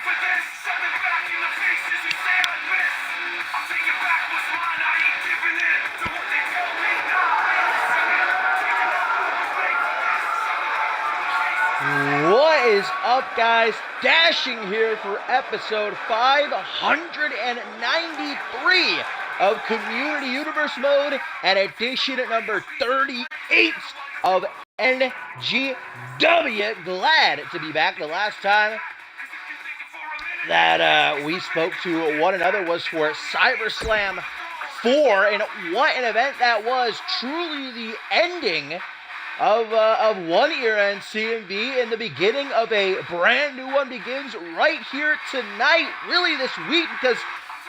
What is up, guys? Dashing here for episode 593 of Community Universe Mode and edition number 38 of NGW. Glad to be back. The last time that we spoke to one another was for CyberSlam 4, and what an event that was. Truly the ending of one era in CMV, and the beginning of a brand new one begins right here tonight, really this week, because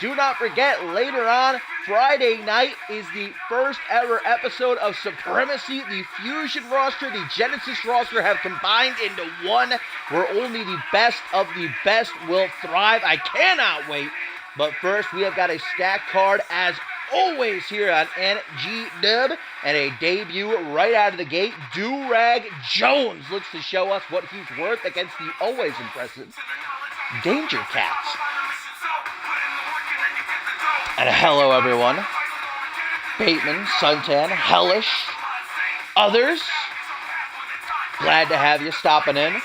do not forget, later on Friday night is the first ever episode of Supremacy. The Fusion roster, the Genesis roster have combined into one, where only the best of the best will thrive. I cannot wait. But first, we have got a stacked card as always here on NGW, and a debut right out of the gate. Durag Jones looks to show us what he's worth against the always impressive Danger Cats. And hello, everyone. Bateman, Suntan, Hellish, others. Glad to have you stopping in.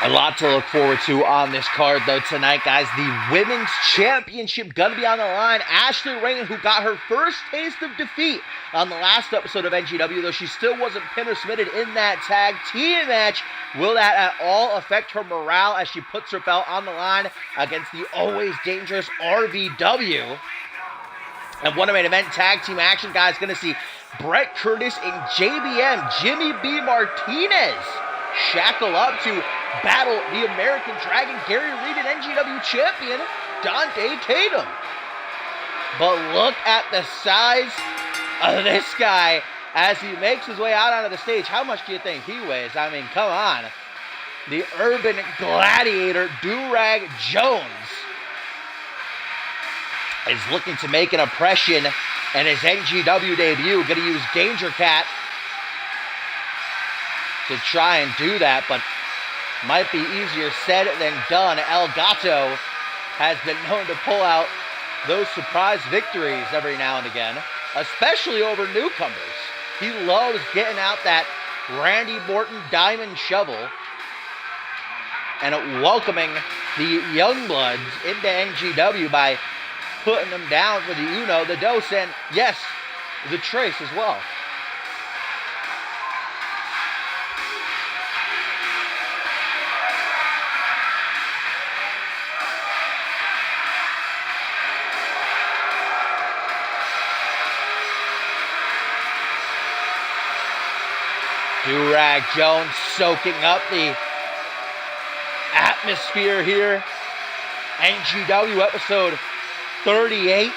A lot to look forward to on this card, though, tonight, guys. The Women's Championship going to be on the line. Ashley Rain, who got her first taste of defeat on the last episode of NGW, though she still wasn't pinned or submitted in that tag team match. Will that at all affect her morale as she puts her belt on the line against the always dangerous RVW? And one main event tag team action, guys, going to see Brett Curtis and JBM, Jimmy B. Martinez, shackle up to battle the American Dragon, Gary Reed, and NGW champion Dante Tatum. But look at the size of this guy as he makes his way out onto the stage. How much do you think he weighs? I mean, come on. The urban gladiator, Durag Jones, is looking to make an impression in his NGW debut. Going to use Danger Cat to try and do that, but might be easier said than done. El Gato has been known to pull out those surprise victories every now and again, especially over newcomers. He loves getting out that Randy Morton diamond shovel and welcoming the Youngbloods into NGW by putting them down for the Uno, the Dos, and yes, the Trace as well. Durag Jones soaking up the atmosphere here. NGW episode 38.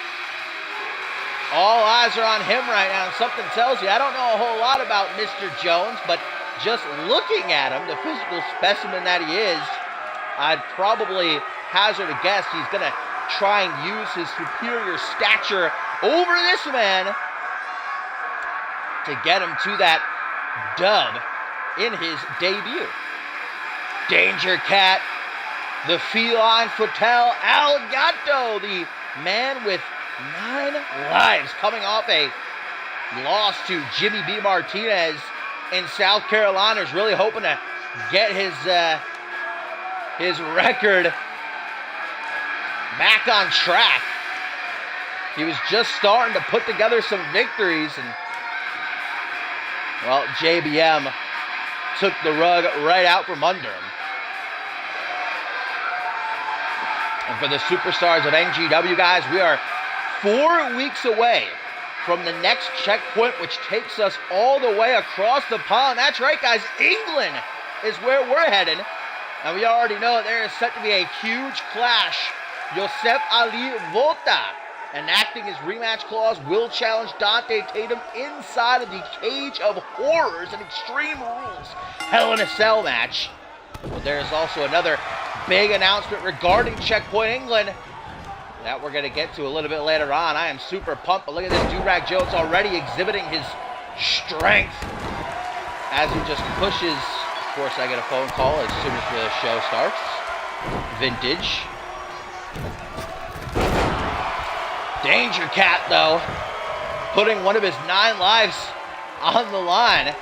All eyes are on him right now, and something tells you, I don't know a whole lot about Mr. Jones, but just looking at him, the physical specimen that he is, I'd probably hazard a guess he's going to try and use his superior stature over this man to get him to that dub in his debut. Danger Cat, the feline Fotel, El Gato, the man with 9 lives, coming off a loss to Jimmy B. Martinez in South Carolina, is really hoping to get his record back on track. He was just starting to put together some victories, and well, JBM took the rug right out from under him. And for the superstars of NGW, guys, we are 4 weeks away from the next checkpoint, which takes us all the way across the pond. That's right, guys. England is where we're heading. And we already know there is set to be a huge clash. Yosef Ali Volta, enacting his rematch clause, will challenge Dante Tatum inside of the Cage of Horrors and Extreme Rules Hell in a Cell match. But there is also another big announcement regarding Checkpoint England. that we're going to get to a little bit later on. I am super pumped, but look at this. Do-Rag Jones already exhibiting his strength as he just pushes. Of course, I get a phone call as soon as the show starts. Vintage. Danger Cat, though, putting one of his 9 lives on the line.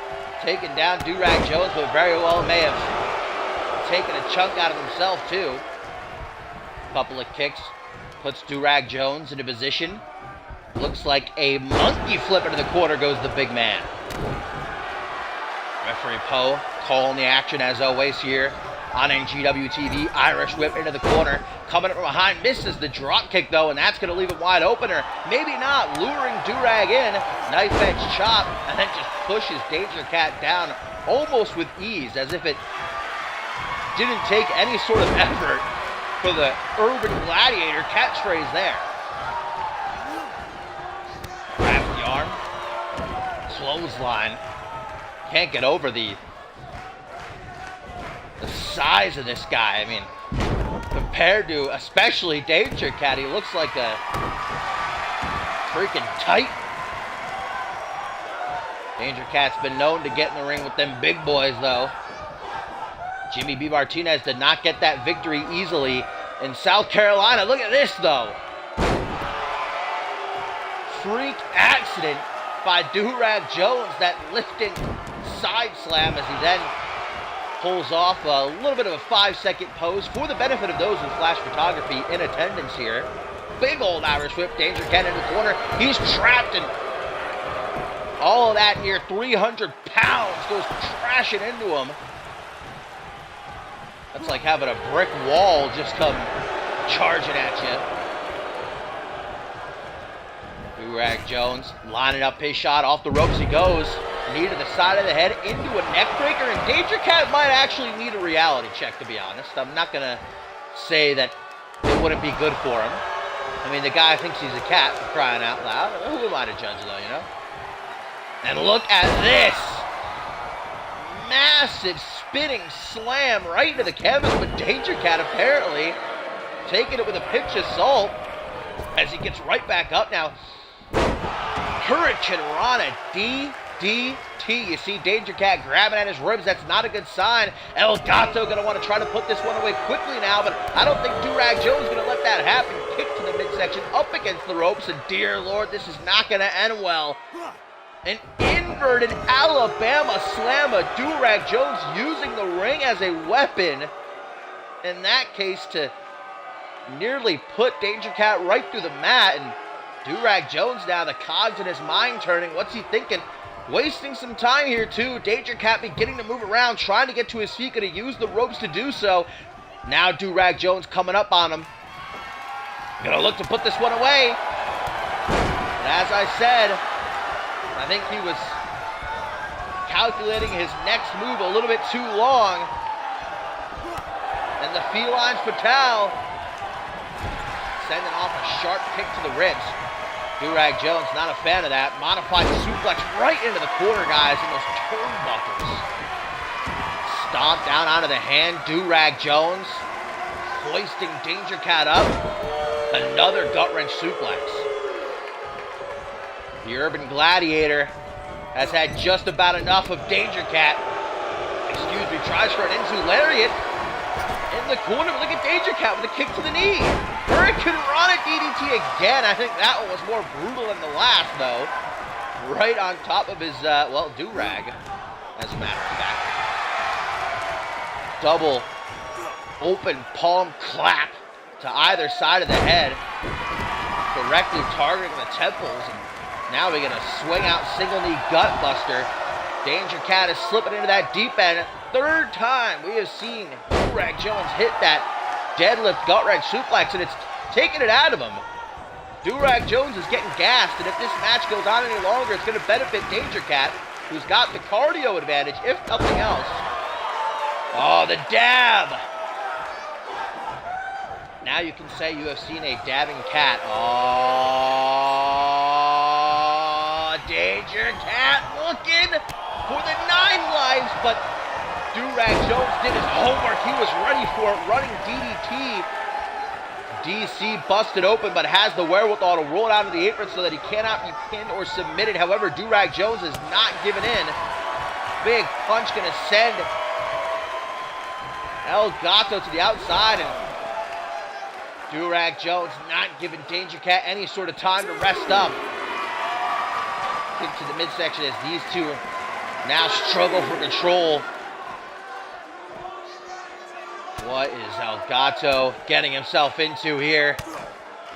Taking down Do-Rag Jones, but very well may have taken a chunk out of himself, too. Couple of kicks. Puts Do-Rag Jones into position. Looks like a monkey flip into the corner goes the big man. Referee Poe calling the action as always here on NGW TV. Irish whip into the corner. Coming up from behind, misses the drop kick though, and that's going to leave it wide open, or maybe not. Luring Do-Rag in. Knife edge chop, and then just pushes Danger Cat down almost with ease, as if it didn't take any sort of effort for the Urban Gladiator catchphrase there. Grabs the arm. Clothesline. Can't get over the size of this guy. I mean, compared to especially Danger Cat, he looks like a freaking titan. Danger Cat's been known to get in the ring with them big boys, though. Jimmy B. Martinez did not get that victory easily in South Carolina. Look at this, though. Freak accident by Do-Rag Jones, that lifting side slam as he then pulls off a little bit of a 5-second pose for the benefit of those with flash photography in attendance here. Big old Irish whip. Danger Cat in the corner. He's trapped, and all of that near 300 pounds goes crashing into him. That's like having a brick wall just come charging at you. Do-Rag Jones lining up his shot. Off the ropes he goes. Knee to the side of the head into a neck breaker, and Danger Cat might actually need a reality check, to be honest. I'm not going to say that it wouldn't be good for him. I mean, the guy thinks he's a cat, for crying out loud. Who am I to judge, though, you know? And look at this. Massive spinning slam right into the canvas, but Danger Cat apparently taking it with a pinch of salt as he gets right back up now. Hurricane Rana DDT. You see Danger Cat grabbing at his ribs. That's not a good sign. El Gato going to want to try to put this one away quickly now, but I don't think Do-Rag Jones is going to let that happen. Kick to the midsection, up against the ropes, and dear Lord, this is not going to end well. An inverted Alabama slammer. Do-Rag Jones using the ring as a weapon. In that case, to nearly put Danger Cat right through the mat. And Do-Rag Jones now, the cogs in his mind turning. What's he thinking? Wasting some time here, too. Danger Cat beginning to move around, trying to get to his feet. Going to use the ropes to do so. Now Do-Rag Jones coming up on him. Going to look to put this one away. And as I said, I think he was calculating his next move a little bit too long. And the Feline's Fatale sending off a sharp kick to the ribs. Do-Rag Jones not a fan of that. Modified suplex right into the corner, guys, in those turnbuckles. Stomp down onto the hand. Do-Rag Jones hoisting Danger Cat up. Another gut-wrench suplex. The Urban Gladiator has had just about enough of Danger Cat. Excuse me, tries for an into lariat in the corner. Look at Danger Cat with a kick to the knee. Hurricane Rana DDT again. I think that one was more brutal than the last, though. Right on top of his, do-rag, as a matter of fact. Double open palm clap to either side of the head, directly targeting the temples. And now we're going to swing out single knee gut buster. Danger Cat is slipping into that deep end. Third time we have seen Do-Rag Jones hit that deadlift gut wrench suplex, and it's taking it out of him. Do-Rag Jones is getting gassed, and if this match goes on any longer, it's going to benefit Danger Cat, who's got the cardio advantage, if nothing else. Oh, the dab. Now you can say you have seen a dabbing cat. Oh, Danger Cat looking for the 9 lives, but Do-Rag Jones did his homework. He was ready for it, running DDT. DC busted open, but has the wherewithal to roll it out of the apron so that he cannot be pinned or submitted. However, Durag Jones is not giving in. Big punch going to send El Gato to the outside, and Durag Jones not giving Danger Cat any sort of time to rest up. Kick to the midsection as these two now struggle for control. What is El Gato getting himself into here?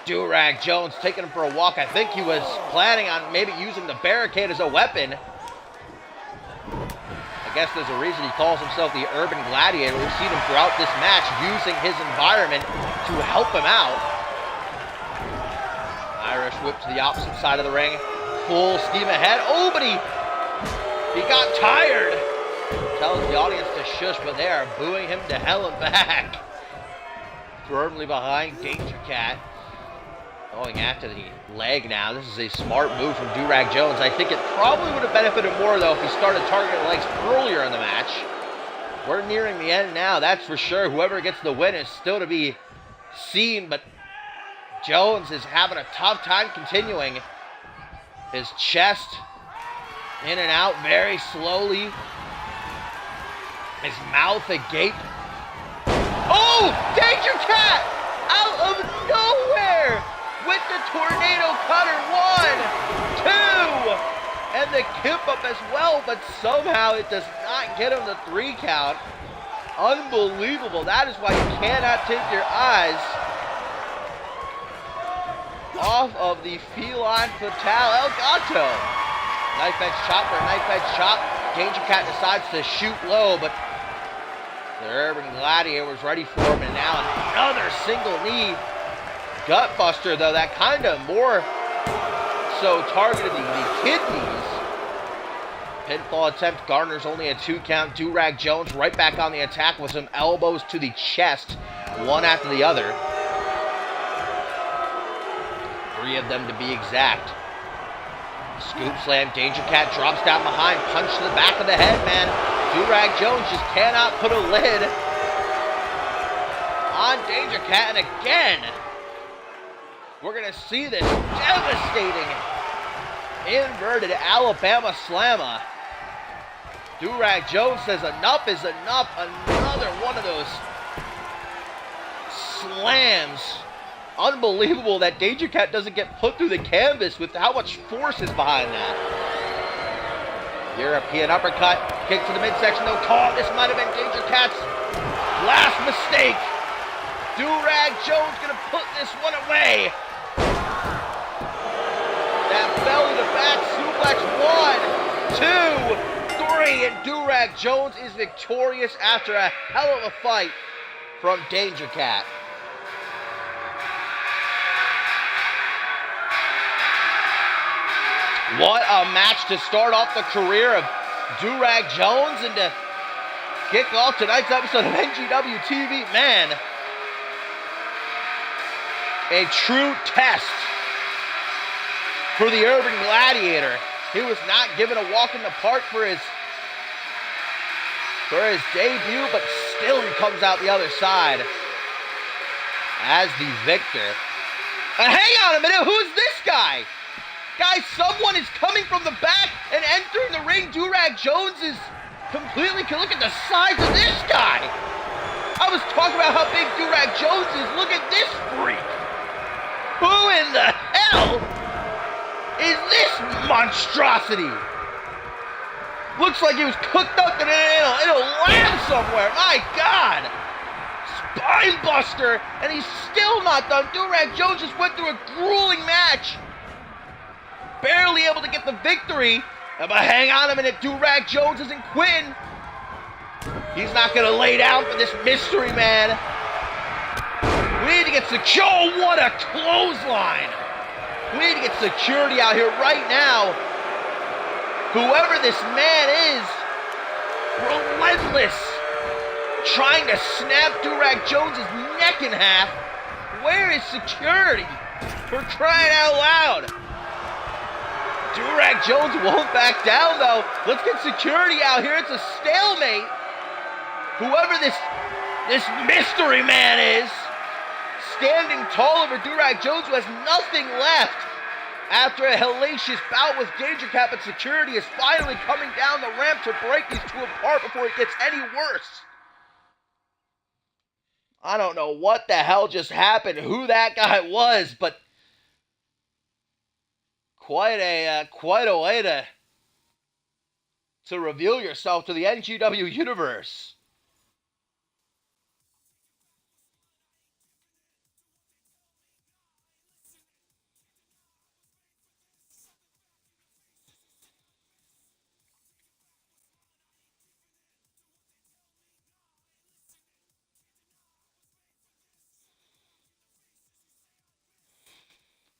Durag Jones taking him for a walk. I think he was planning on maybe using the barricade as a weapon. I guess there's a reason he calls himself the Urban Gladiator. We've seen him throughout this match using his environment to help him out. Irish whip to the opposite side of the ring. Full steam ahead. Oh, but he got tired. Tells the audience to shush, but they are booing him to hell and back. Firmly behind Danger Cat. Going after the leg now. This is a smart move from Durag Jones. I think it probably would have benefited more, though, if he started targeting the legs earlier in the match. We're nearing the end now, that's for sure. Whoever gets the win is still to be seen, but Jones is having a tough time continuing. His chest in and out very slowly. His mouth agape. Oh! Danger Cat! Out of nowhere! With the tornado cutter. 1, 2, and the kip up as well, but somehow it does not get him the 3 count. Unbelievable. That is why you cannot take your eyes off of the feline fatale El Gato. Knife edge chop for a knife edge chop. Danger Cat decides to shoot low, but the Urban Gladiator was ready for him, and now another single knee. Gutbuster, though, that kind of more so targeted the kidneys. Pinfall attempt garners only a 2 count. Durag Jones right back on the attack with some elbows to the chest, one after the other. 3 of them to be exact. Scoop slam, Danger Cat drops down behind, punch to the back of the head, man. Durag Jones just cannot put a lid on Danger Cat, and again, we're going to see this devastating inverted Alabama slammer. Durag Jones says enough is enough. Another one of those slams. Unbelievable that Danger Cat doesn't get put through the canvas with how much force is behind that. European uppercut. Kick to the midsection though. Caught. This might have been Danger Cat's last mistake. Durag Jones going to put this one away. That belly to back suplex. 1, 2, 3, and Durag Jones is victorious after a hell of a fight from Danger Cat. What a match to start off the career of Durag Jones and to kick off tonight's episode of NGW TV. Man, a true test for the Urban Gladiator. He was not given a walk in the park for his debut, but still he comes out the other side as the victor. And hang on a minute, who's this guy? Guys, someone is coming from the back and entering the ring. Durag Jones is completely... Look at the size of this guy. I was talking about how big Durag Jones is. Look at this freak. Who in the hell is this monstrosity? Looks like he was cooked up in a lab somewhere. My God. Spine buster. And he's still not done. Durag Jones just went through a grueling match. Barely able to get the victory. But hang on a minute, Durag Jones isn't quitting. He's not going to lay down for this mystery man. We need to get secure. Oh, what a clothesline. We need to get security out here right now. Whoever this man is, relentless. Trying to snap Durag Jones' neck in half. Where is security? For crying out loud. Durag Jones won't back down, though. Let's get security out here. It's a stalemate. Whoever this mystery man is, standing tall over Durag Jones, who has nothing left after a hellacious bout with Danger Cap, and security is finally coming down the ramp to break these two apart before it gets any worse. I don't know what the hell just happened, who that guy was, but quite a way to reveal yourself to the NGW universe.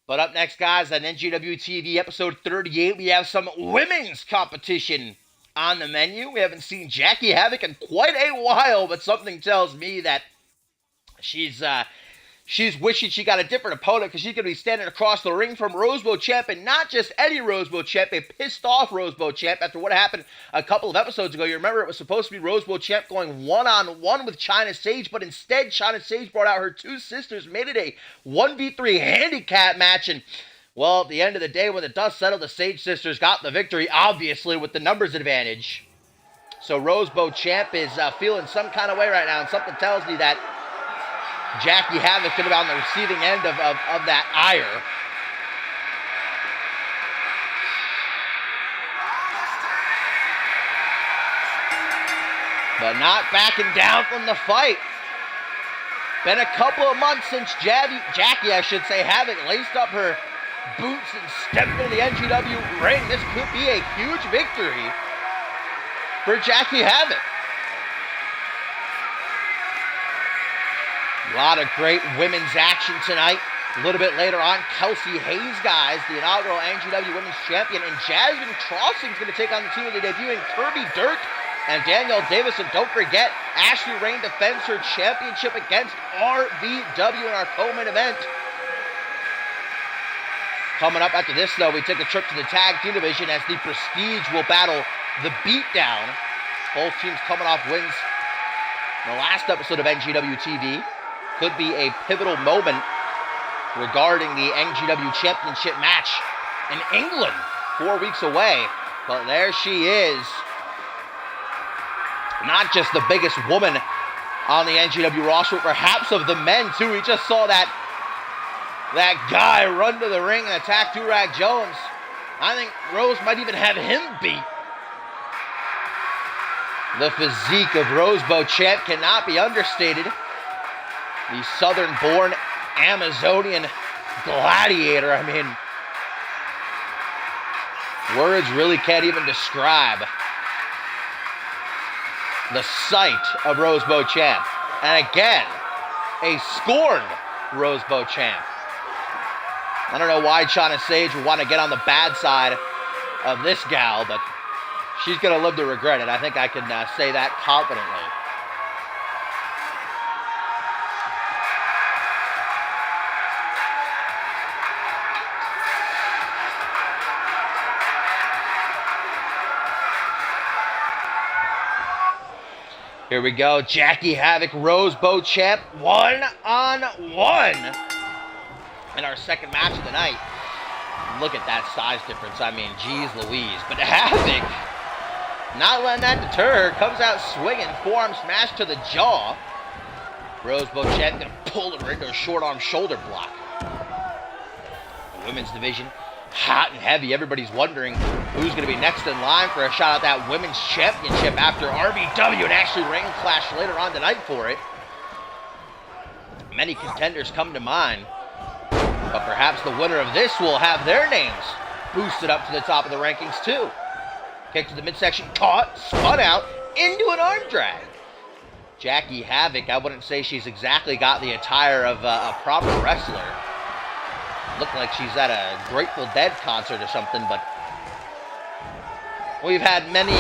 But up next, guys, on NGW TV episode 38, we have some women's competition on the menu. We haven't seen Jackie Havoc in quite a while, but something tells me that she's wishing she got a different opponent, because she's going to be standing across the ring from Rosebud champ, and not just any Rosebud champ, a pissed-off Rosebud champ after what happened a couple of episodes ago. You remember it was supposed to be Rosebud champ going one-on-one with Chyna Sage, but instead Chyna Sage brought out her two sisters, made it a 1v3 handicap match, and, well, at the end of the day, when the dust settled, the Sage sisters got the victory, obviously, with the numbers advantage. So Rosebud champ is feeling some kind of way right now, and something tells me that Jackie Havoc could have been on the receiving end of that ire. But not backing down from the fight. Been a couple of months since Jackie, Havoc laced up her boots and stepped into the NGW ring. This could be a huge victory for Jackie Havoc. A lot of great women's action tonight. A little bit later on, Kelsey Hayes, guys, the inaugural NGW Women's Champion, and Jasmine Crossing's going to take on the team of the debuting Kirby Dirk and Danielle Davis. And don't forget, Ashley Rain defends her championship against RVW in our co-main event. Coming up after this, though, we take a trip to the tag team division as the Prestige will battle the Beatdown. Both teams coming off wins in the last episode of NGW TV. Could be a pivotal moment regarding the NGW Championship match in England 4 weeks away. But there she is. Not just the biggest woman on the NGW roster, perhaps of the men too. We just saw that guy run to the ring and attack Durag Jones. I think Rose might even have him beat. The physique of Rosebud champ cannot be understated. The southern-born Amazonian gladiator. I mean, words really can't even describe the sight of Rosebud champ. And again, a scorned Rosebud champ. I don't know why Chyna Sage would want to get on the bad side of this gal, but she's going to live to regret it. I think I can say that confidently. Here we go, Jackie Havoc, Rosebud champ, one-on-one in our second match of the night. Look at that size difference. I mean, geez Louise. But Havoc, not letting that deter her, comes out swinging, forearm smash to the jaw. Rosebud champ gonna pull her into a short arm shoulder block. The women's division, hot and heavy. Everybody's wondering who's going to be next in line for a shot at that women's championship after RBW and Ashley Rain clash later on tonight for it. Many contenders come to mind, but perhaps the winner of this will have their names boosted up to the top of the rankings too. Kick to the midsection, caught, spun out into an arm drag. Jackie Havoc, I wouldn't say she's exactly got the attire of a proper wrestler. Looked like she's at a Grateful Dead concert or something, but we've had many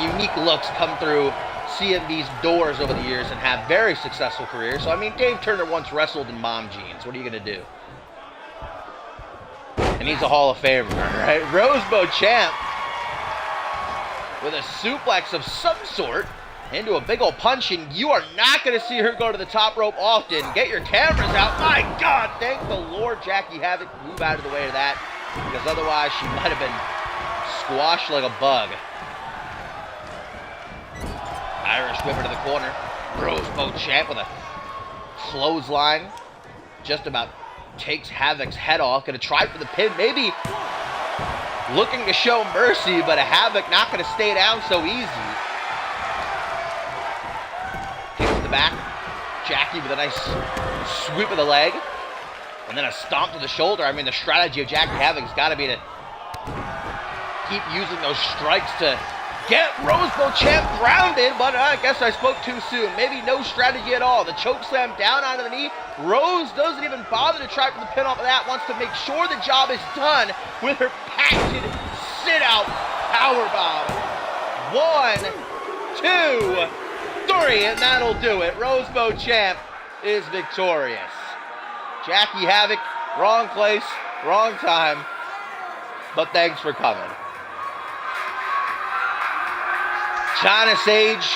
unique looks come through CMV's doors over the years and have very successful careers. So, I mean, Dave Turner once wrestled in mom jeans. What are you going to do? And he's a Hall of Famer, right? Rosebud champ with a suplex of some sort. into a big old punch, and you are not going to see her go to the top rope often. Get your cameras out. My God, thank the Lord Jackie Havoc move out of the way of that, because otherwise she might have been squashed like a bug. Irish whip into the corner. Rosebud Champ with a clothesline. Just about takes Havoc's head off. Going to try for the pin. Maybe looking to show mercy, but a Havoc not going to stay down so easy. Kicks to the back. Jackie with a nice sweep of the leg. And then a stomp to the shoulder. I mean, the strategy of Jackie Havoc's got to be to keep using those strikes to get Rosebud Champ grounded, but I guess I spoke too soon. Maybe no strategy at all. The choke slam down onto the knee. Rose doesn't even bother to try for the pin off of that. Wants to make sure the job is done with her patented sit-out powerbomb. 1, 2, 3, and that'll do it. Rosebud Champ is victorious. Jackie Havoc, wrong place, wrong time, but thanks for coming. China Sage,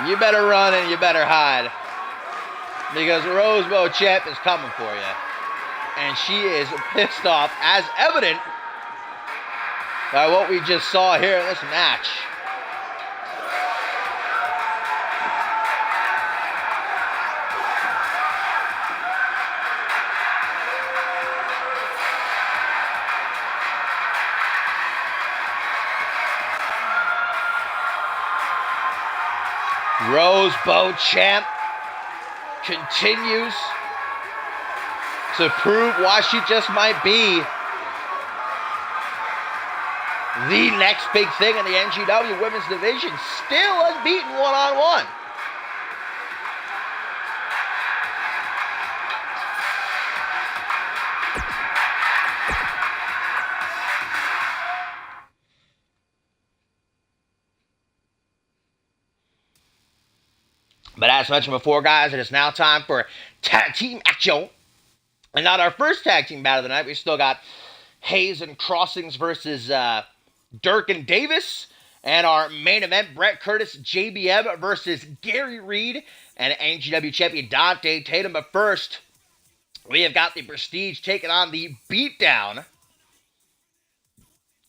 you better run and you better hide, because Rosebud Champ is coming for you. And she is pissed off, as evident by what we just saw here in this match. Rosebud Champ continues to prove why she just might be the next big thing in the NGW Women's Division. Still unbeaten one-on-one. But as mentioned before, guys, it is now time for tag team action. And not our first tag team battle of the night. We still got Hayes and Crossings versus Dirk and Davis. And our main event, Brett Curtis, JBM versus Gary Reed and NGW champion Dante Tatum. But first, we have got the Prestige taking on the Beatdown.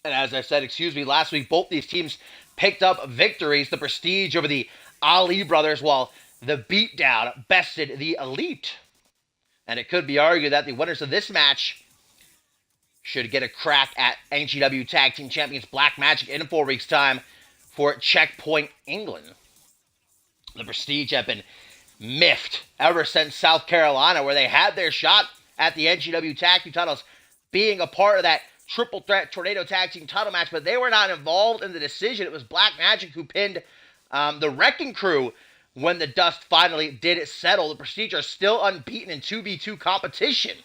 And as I said, last week, both these teams picked up victories. The Prestige over the Ali brothers, while the Beatdown bested the Elite. And it could be argued that the winners of this match should get a crack at NGW Tag Team Champions Black Magic in 4 weeks' time for Checkpoint England. The Prestige have been miffed ever since South Carolina, where they had their shot at the NGW Tag Team titles, being a part of that Triple Threat Tornado Tag Team title match, but they were not involved in the decision. It was Black Magic who pinned the Wrecking Crew when the dust finally did settle. The Prestige are still unbeaten in 2v2 competition.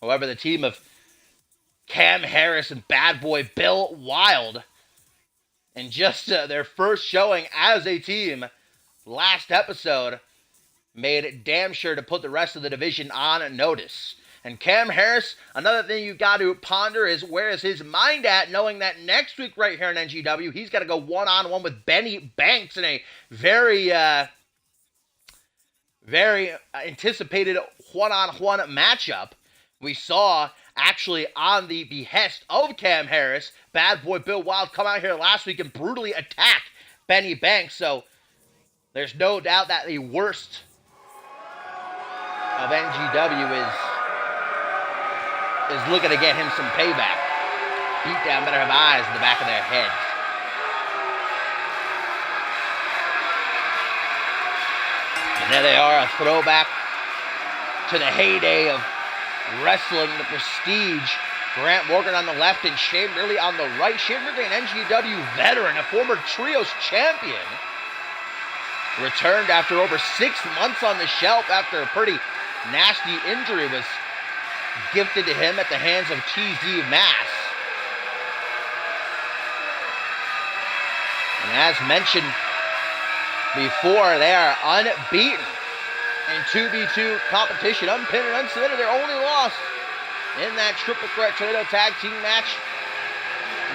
However, the team of Cam Harris and Bad Boy Bill Wild, in just their first showing as a team last episode, made it damn sure to put the rest of the division on notice. And Cam Harris, another thing you got to ponder is, where is his mind at, knowing that next week right here in NGW, he's got to go one-on-one with Benny Banks in a very anticipated one-on-one matchup. We saw, actually, on the behest of Cam Harris, Bad Boy Bill Wild come out here last week and brutally attack Benny Banks. So there's no doubt that the worst of NGW is looking to get him some payback. Beatdown better have eyes in the back of their heads. And there they are, a throwback to the heyday of wrestling, the Prestige. Grant Morgan on the left and Shane Ridley on the right. Shane Ridley, an NGW veteran, a former Trios champion, returned after over 6 months on the shelf after a pretty nasty injury was gifted to him at the hands of TZ Mass. And as mentioned before, they are unbeaten in 2v2 competition, unpinned and unsubmitted. Their only loss in that Triple Threat Tornado Tag Team match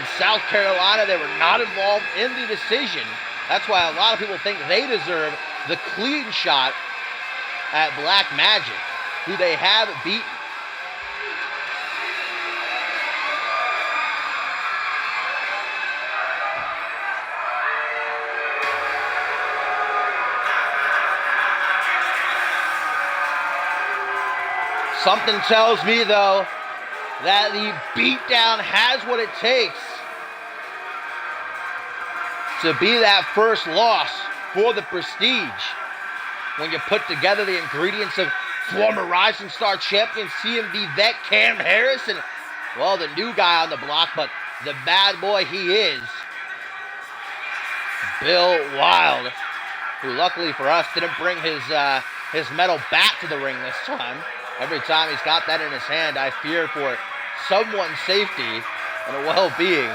in South Carolina. They were not involved in the decision. That's why a lot of people think they deserve the clean shot at Black Magic, who they have beaten. Something tells me, though, that the beatdown has what it takes to be that first loss for the Prestige. When you put together the ingredients of former Rising Star champion CMV vet Cam Harris and, well, the new guy on the block, but the bad boy he is, Bill Wild, who luckily for us didn't bring his metal bat to the ring this time. Every time he's got that in his hand, I fear for someone's safety and well-being.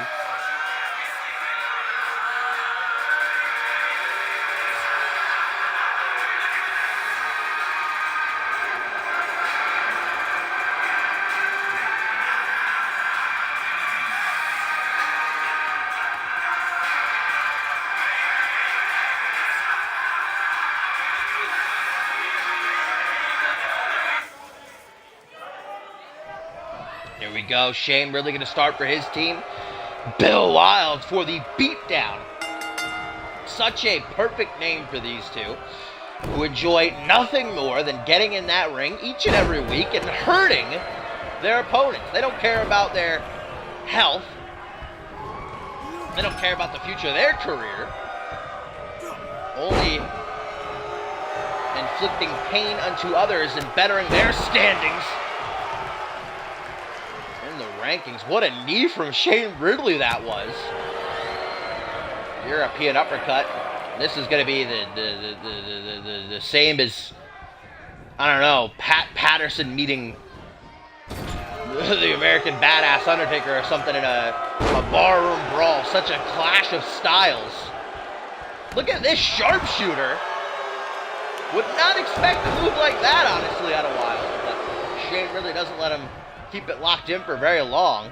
Here we go. Shane really going to start for his team. Bill Wild for the beatdown. Such a perfect name for these two, who enjoy nothing more than getting in that ring each and every week and hurting their opponents. They don't care about their health. They don't care about the future of their career. Only inflicting pain unto others and bettering their standings in the rankings. What a knee from Shane Ridley that was. European uppercut. This is going to be the same as, I don't know, Pat Patterson meeting the American Badass Undertaker or something in a barroom brawl. Such a clash of styles. Look at this sharpshooter. Would not expect a move like that, honestly, out of Wild. But Shane really doesn't let him keep it locked in for very long.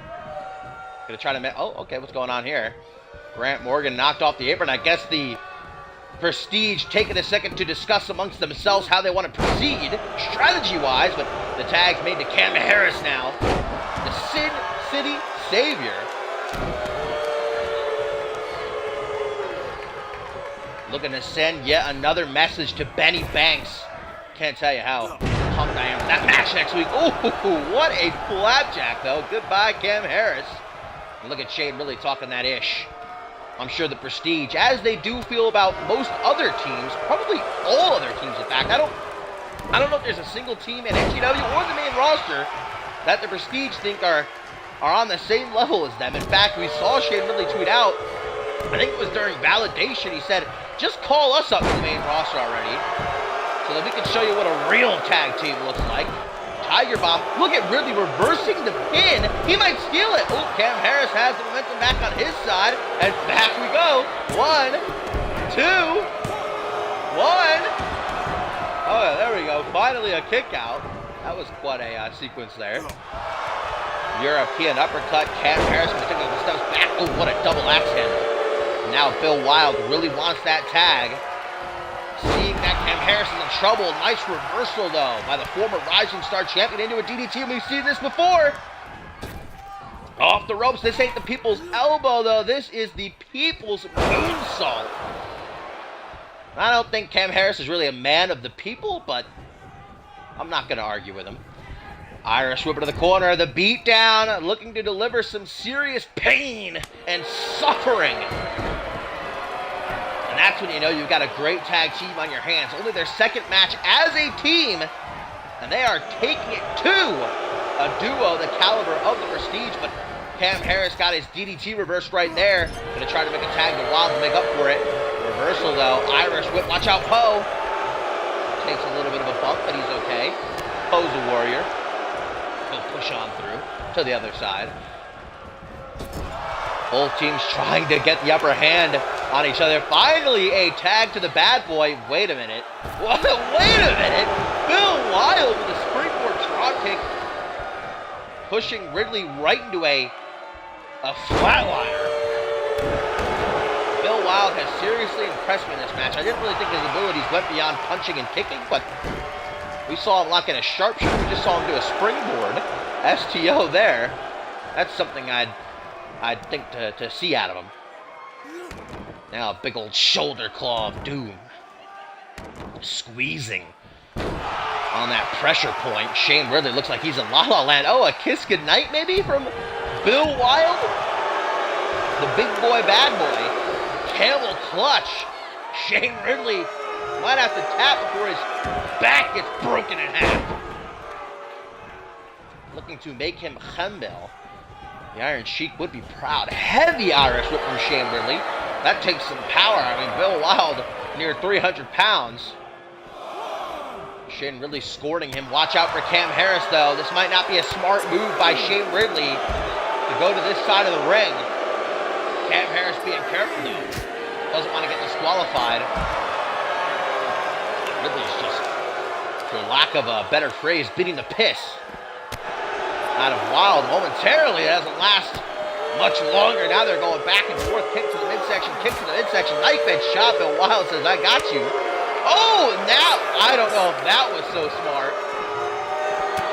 Gonna try to oh, okay, what's going on here? Grant Morgan knocked off the apron. I guess the Prestige taking a second to discuss amongst themselves how they want to proceed strategy-wise, but the tag's made to Cam Harris now. The Sin City Savior. Looking to send yet another message to Benny Banks. Can't tell you how pumped I am for that match next week. Ooh, what a flapjack, though. Goodbye, Cam Harris. And look at Shane really talking that ish. I'm sure the Prestige, as they do feel about most other teams, probably all other teams, in fact. I don't know if there's a single team in NGW or the main roster that the Prestige think are on the same level as them. In fact, we saw Shane Ridley tweet out, I think it was during validation, he said, just call us up to the main roster already so that we can show you what a real tag team looks like. Tiger Bomb. Look at Ridley reversing the pin. He might steal it. Oh, Cam Harris has the momentum back on his side. And back we go. 1, 2, 1. Oh, yeah, there we go. Finally a kick out. That was quite a sequence there. European uppercut. Cam Harris going to take a couple steps back. Oh, what a double axe handle. Now Bill Wild really wants that tag. Seeing that Cam Harris is in trouble. Nice reversal, though, by the former Rising Star champion into a DDT, and we've seen this before. Off the ropes. This ain't the people's elbow, though. This is the people's moonsault. I don't think Cam Harris is really a man of the people, but I'm not going to argue with him. Irish whip to the corner. The beatdown, looking to deliver some serious pain and suffering. And that's when you know you've got a great tag team on your hands. Only their second match as a team, and they are taking it to a duo the caliber of the Prestige. But Cam Harris got his DDT reversed right there. Gonna try to make a tag to Wild to make up for it. Reversal though, Irish whip, watch out Poe. Takes a little bit of a bump, but he's okay. Poe's a warrior. He'll push on through to the other side. Both teams trying to get the upper hand on each other. Finally, a tag to the bad boy. Wait a minute. What? Wait a minute. Bill Wild with a springboard drop kick. Pushing Ridley right into a A flatliner. Bill Wild has seriously impressed me in this match. I didn't really think his abilities went beyond punching and kicking, but we saw him lock in a sharpshooter. We just saw him do a springboard. STO there. That's something I'd think to see out of him. Now a big old shoulder claw of doom. Squeezing on that pressure point. Shane Ridley looks like he's in La La Land. Oh, a kiss goodnight maybe from Bill Wild? The big boy, bad boy. Camel clutch. Shane Ridley might have to tap before his back gets broken in half. Looking to make him humble. The Iron Sheik would be proud. Heavy Irish whip from Shane Ridley. That takes some power. I mean, Bill Wild near 300 pounds. Shane Ridley scoring him. Watch out for Cam Harris, though. This might not be a smart move by Shane Ridley to go to this side of the ring. Cam Harris being careful, though. Doesn't want to get disqualified. Ridley's just, for lack of a better phrase, beating the piss out of Wild momentarily. It doesn't last much longer. Now they're going back and forth. Kick to the midsection, kick to the midsection. Knife edge shot. Bill Wild says, I got you. Oh, now, I don't know if that was so smart.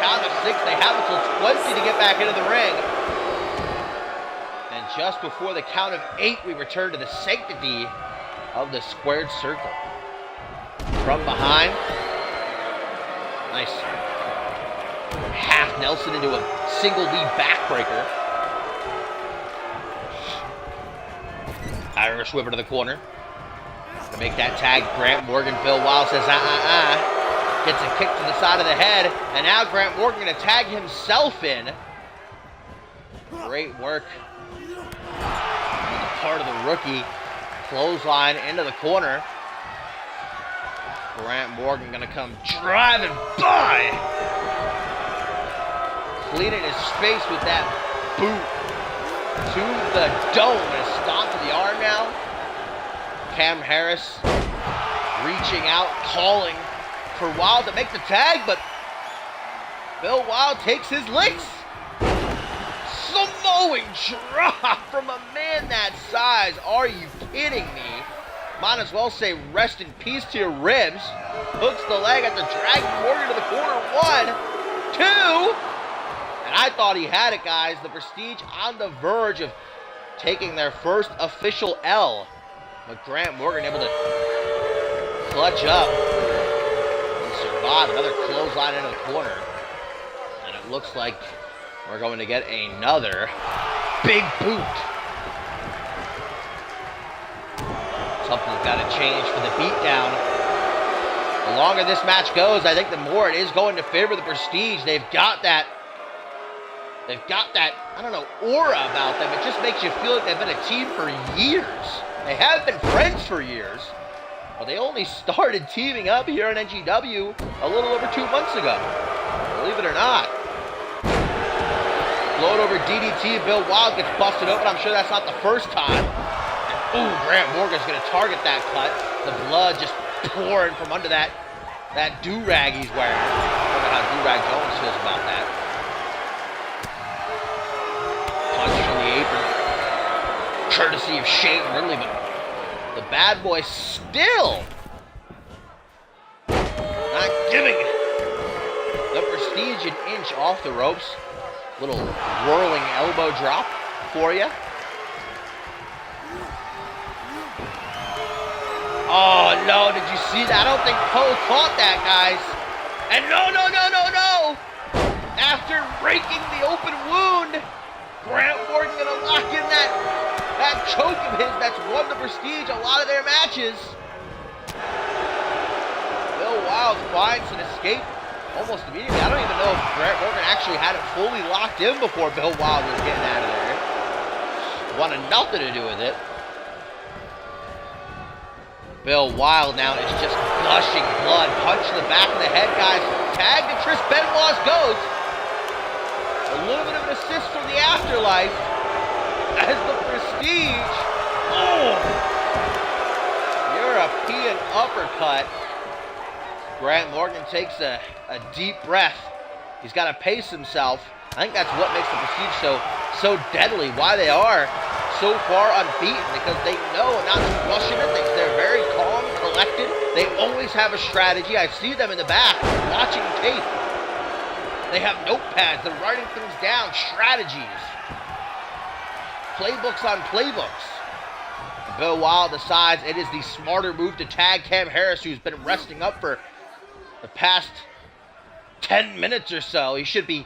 Count of 6. They have until 20 to get back into the ring. And just before the count of 8, we return to the sanctity of the squared circle. From behind. Nice half Nelson into a single knee backbreaker. Irish whipper to the corner. To make that tag, Grant Morgan. Bill Wild says, Gets a kick to the side of the head. And now Grant Morgan going to tag himself in. Great work on the part of the rookie. Clothesline into the corner. Grant Morgan going to come driving by. Cleaning his space with that boot to the dome. And a stomp to the arm now. Cam Harris reaching out, calling for Wild to make the tag, but Bill Wild takes his licks. Samoan drop from a man that size. Are you kidding me? Might as well say rest in peace to your ribs. Hooks the leg at the Dragon Morgan to the corner. 1, 2. And I thought he had it, guys. The Prestige on the verge of taking their first official L. But Grant Morgan able to clutch up and survive. Another clothesline into the corner. And it looks like we're going to get another big boot. Something's got to change for the beatdown. The longer this match goes, I think the more it is going to favor the Prestige. They've got that, I don't know, aura about them. It just makes you feel like they've been a team for years. They have been friends for years, but they only started teaming up here in NGW a little over 2 months ago. Believe it or not. Float over DDT. Bill Wild gets busted open. I'm sure that's not the first time. And, ooh, Grant Morgan's going to target that cut. The blood just pouring from under that do-rag he's wearing. I don't know how Do-Rag Jones feels about that. Punch from the apron. Courtesy of Shane Ridley, but the bad boy still not giving the Prestige an inch off the ropes. Little whirling elbow drop for you. Oh no, did you see that? I don't think Poe caught that, guys. And no. After breaking the open wound, Grant Morgan gonna lock in that choke of his that's won the Prestige a lot of their matches. Bill Wild finds an escape almost immediately. I don't even know if Grant Morgan actually had it fully locked in before Bill Wild was getting out of there. Wanted nothing to do with it. Bill Wild now is just gushing blood. Punch to the back of the head, guys. Tag to Tris Benoit's ghost. A little bit of an assist from the Afterlife. As the Prestige, European uppercut. Grant Morgan takes a deep breath. He's got to pace himself. I think that's what makes the Prestige so deadly, why they are so far unbeaten, because they know not to rush into things. They're very calm, collected. They always have a strategy. I see them in the back watching tape. They have notepads. They're writing things down, strategies, playbooks on playbooks. And Bill Wild decides it is the smarter move to tag Cam Harris, who's been resting up for the past 10 minutes or so. He should be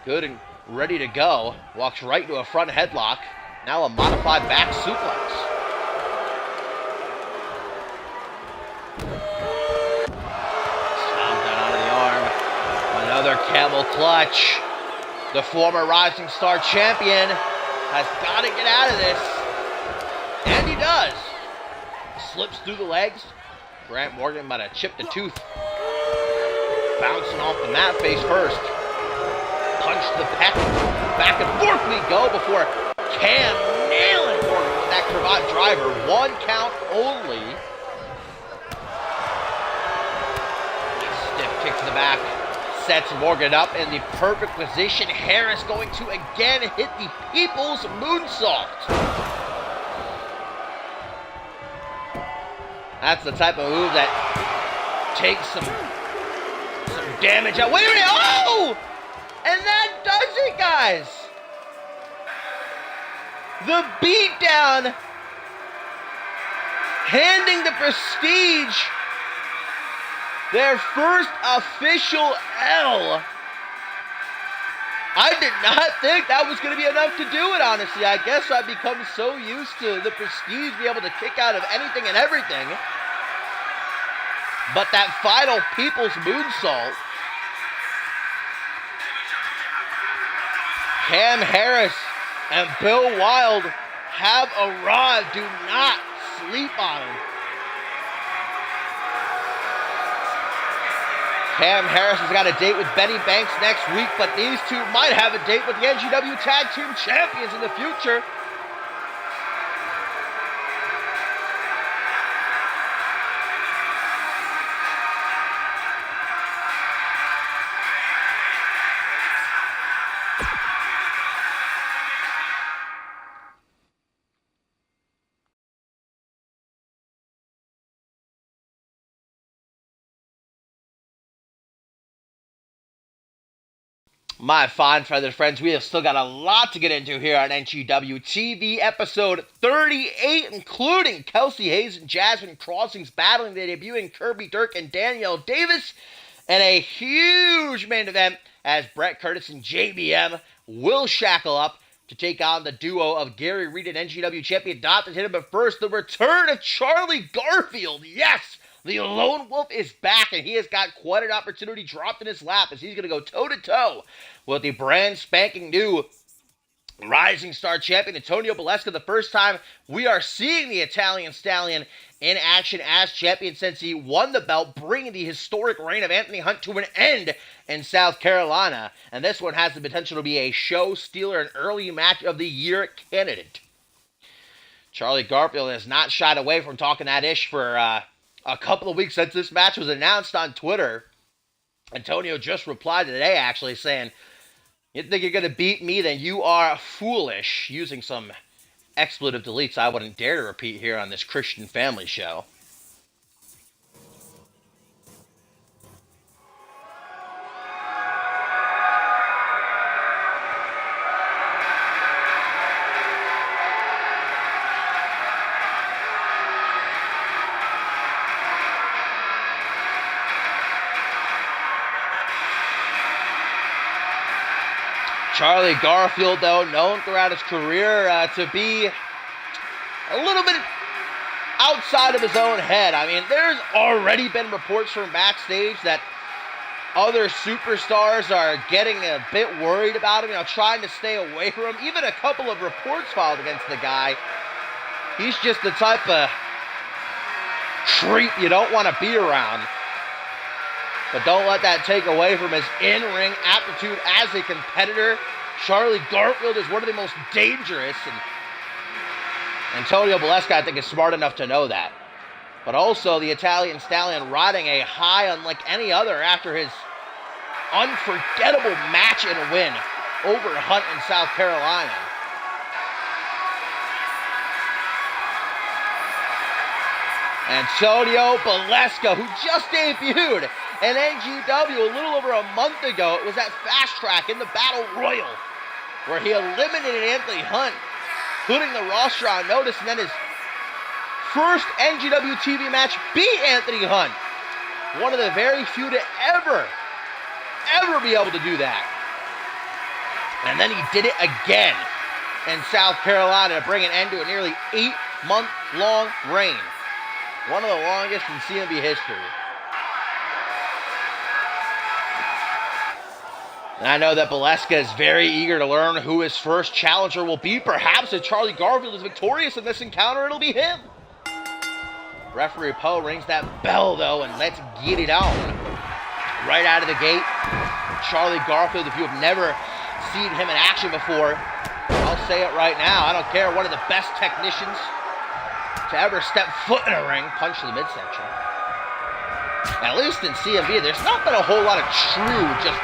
good and ready to go. Walks right into a front headlock. Now a modified back suplex. Stomp that onto the arm. Another camel clutch. The former Rising Star champion has got to get out of this. And he does. Slips through the legs. Grant Morgan might have chipped a tooth. Bouncing off the mat face first. Punch the pec. Back and forth we go before Cam nailing Morgan with that cravat driver. 1 count only. Stiff kick to the back. Sets Morgan up in the perfect position. Harris going to again hit the People's Moonsault. That's the type of move that takes some damage out. Wait a minute! Oh! And that does it, guys! The beatdown, handing the Prestige their first official L. I did not think that was going to be enough to do it, honestly. I guess I've become so used to the Prestige being able to kick out of anything and everything. But that final People's Moonsault, Cam Harris and Bill Wild have arrived. Do not sleep on him. Cam Harris has got a date with Benny Banks next week, but these two might have a date with the NGW Tag Team Champions in the future. My fine feathered friends, we have still got a lot to get into here on NGW TV episode 38, including Kelsey Hayes and Jasmine Crossings battling the debuting Kirby Dirk and Danielle Davis, and a huge main event as Brett Curtis and JBM will shackle up to take on the duo of Gary Reed and NGW champion Dr. Tatum. But first, the return of Charlie Garfield. Yes! The Lone Wolf is back, and he has got quite an opportunity dropped in his lap as he's going to go toe-to-toe with the brand spanking new Rising Star champion Antonio Baleska. The first time we are seeing the Italian Stallion in action as champion since he won the belt, bringing the historic reign of Anthony Hunt to an end in South Carolina. And this one has the potential to be a show stealer, an early match of the year candidate. Charlie Garfield has not shied away from talking that ish for a couple of weeks since this match was announced on Twitter. Antonio just replied today, actually, saying, "You think you're going to beat me? Then you are foolish," using some expletive deletes I wouldn't dare to repeat here on this Christian family show. Charlie Garfield, though, known throughout his career to be a little bit outside of his own head. I mean, there's already been reports from backstage that other superstars are getting a bit worried about him, trying to stay away from him. Even a couple of reports filed against the guy. He's just the type of creep you don't want to be around. But don't let that take away from his in-ring aptitude as a competitor. Charlie Garfield is one of the most dangerous, and Antonio Baleska, I think, is smart enough to know that. But also the Italian Stallion riding a high unlike any other after his unforgettable match and win over Hunt in South Carolina. Antonio Baleska, who just debuted in NGW a little over a month ago. It was at Fast Track in the Battle Royal, where he eliminated Anthony Hunt, putting the roster on notice, and then his first NGW TV match beat Anthony Hunt. One of the very few to ever be able to do that. And then he did it again in South Carolina to bring an end to a nearly 8-month-long reign. One of the longest in CMV history. And I know that Baleska is very eager to learn who his first challenger will be. Perhaps if Charlie Garfield is victorious in this encounter, it'll be him. Referee Poe rings that bell, though, and let's get it on. Right out of the gate, Charlie Garfield, if you have never seen him in action before, I'll say it right now, I don't care, one of the best technicians to ever step foot in a ring, punch to the midsection. At least in CMV, there's not been a whole lot of true, just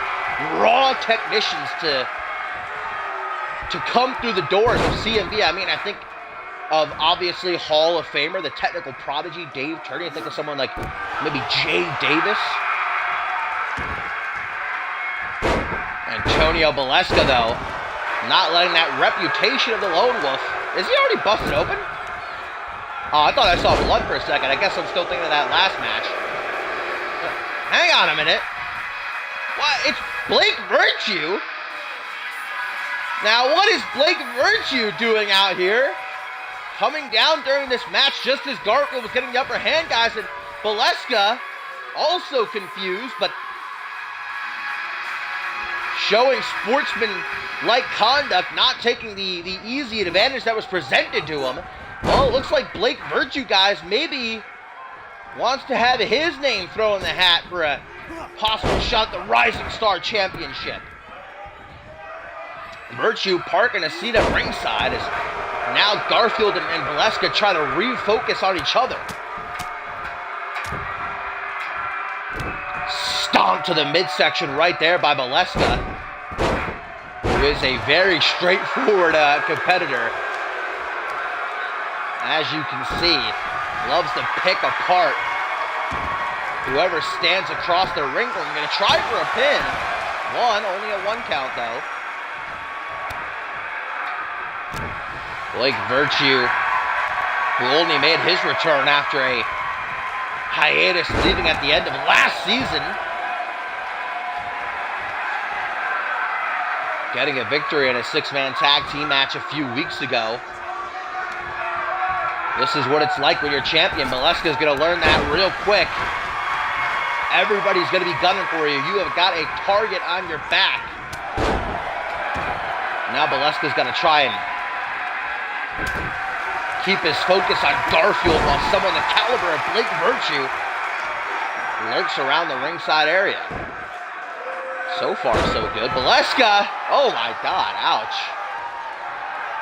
raw technicians to come through the doors of CMV. I mean, I think of, obviously, Hall of Famer, the technical prodigy, Dave Turney. I think of someone like maybe Jay Davis. Antonio Baleska, though, not letting that reputation of the Lone Wolf. Is he already busted open? Oh, I thought I saw blood for a second. I guess I'm still thinking of that last match. Hang on a minute. What? It's Blake Virtue? Now, what is Blake Virtue doing out here? Coming down during this match just as Garfield was getting the upper hand, guys, and Baleska also confused, but showing sportsman-like conduct, not taking the easy advantage that was presented to him. Well, it looks like Blake Virtue, guys, maybe wants to have his name thrown in the hat for a possible shot at the Rising Star Championship. Virtue parking a seat at ringside as now Garfield and Baleska try to refocus on each other. Stomp to the midsection right there by Baleska, who is a very straightforward competitor. As you can see, loves to pick apart whoever stands across the ring. I'm going to try for a pin. Only a 1 count though. Blake Virtue, who only made his return after a hiatus leaving at the end of last season, getting a victory in a 6-man tag team match a few weeks ago. This is what it's like when you're champion. Baleska's going to learn that real quick. Everybody's going to be gunning for you. You have got a target on your back. Now Baleska's going to try and keep his focus on Garfield while someone the caliber of Blake Virtue lurks around the ringside area. So far, so good. Baleska, oh my God, ouch.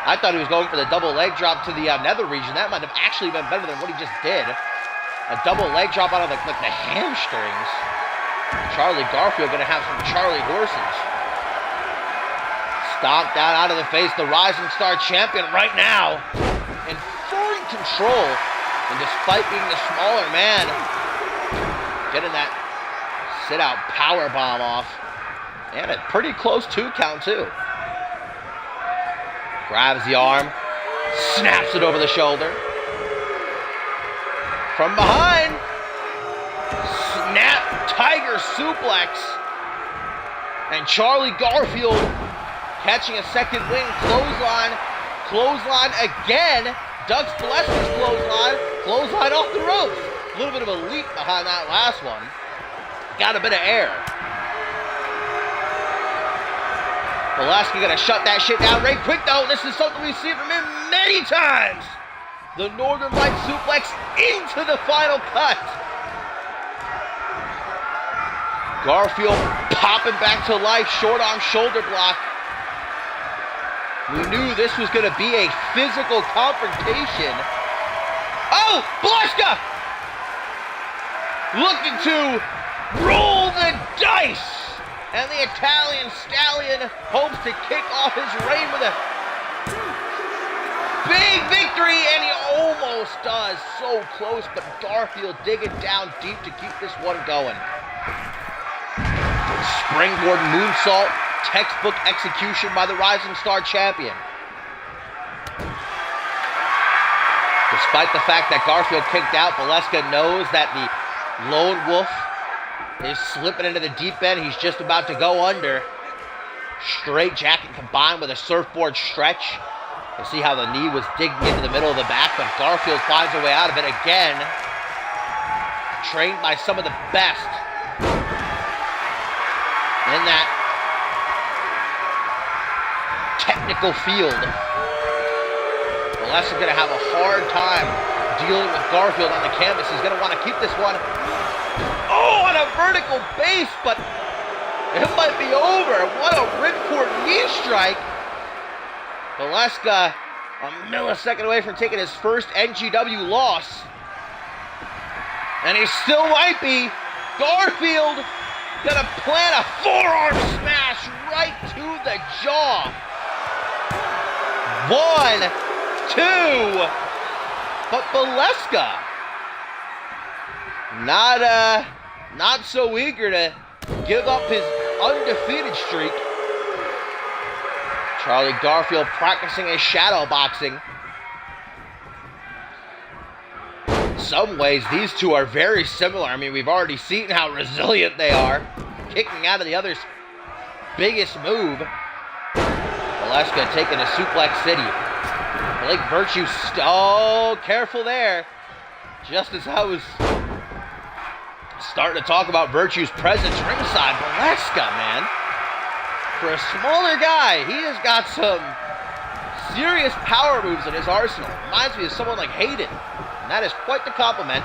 I thought he was going for the double leg drop to the nether region. That might have actually been better than what he just did. A double leg drop out of the hamstrings. Charlie Garfield going to have some Charlie horses. Stomp down out of the face, the Rising Star Champion right now in full control. And despite being the smaller man, getting that sit-out powerbomb off. And a pretty close 2 count, too. Grabs the arm, snaps it over the shoulder. From behind, snap tiger suplex. And Charlie Garfield catching a second wing, clothesline again. Ducks Baleska's clothesline off the ropes. A little bit of a leap behind that last one. Got a bit of air. Baleska gonna shut that shit down right quick though. This is something we've seen from him many times. The Northern Light suplex into the final cut. Garfield popping back to life, short arm shoulder block. We knew this was gonna be a physical confrontation. Oh, Baleska! Looking to roll the dice And the Italian Stallion hopes to kick off his reign with a big victory, and he almost does. So close, but Garfield digging down deep to keep this one going. Springboard moonsault, textbook execution by the Rising Star Champion. Despite the fact that Garfield kicked out, Valeska knows that the Lone Wolf is slipping into the deep end. He's just about to go under. Straight jacket combined with a surfboard stretch. You see how the knee was digging into the middle of the back, but Garfield finds a way out of it again. Trained by some of the best in that technical field. Valeska's going to have a hard time dealing with Garfield on the canvas. He's going to want to keep this one. Oh, on a vertical base, but it might be over. What a ripcord knee strike. Valeska a millisecond away from taking his first NGW loss. And he still might be. Garfield gonna plant a forearm smash right to the jaw. 1, 2. But Valeska not so eager to give up his undefeated streak. Charlie Garfield practicing his shadow boxing. In some ways, these two are very similar. I mean, we've already seen how resilient they are, kicking out of the other's biggest move. Valeska taking to Suplex City. Blake Virtue, oh, careful there. Just as I was starting to talk about Virtue's presence ringside, Valeska, man. For a smaller guy, he has got some serious power moves in his arsenal. Reminds me of someone like Hayden, and that is quite the compliment.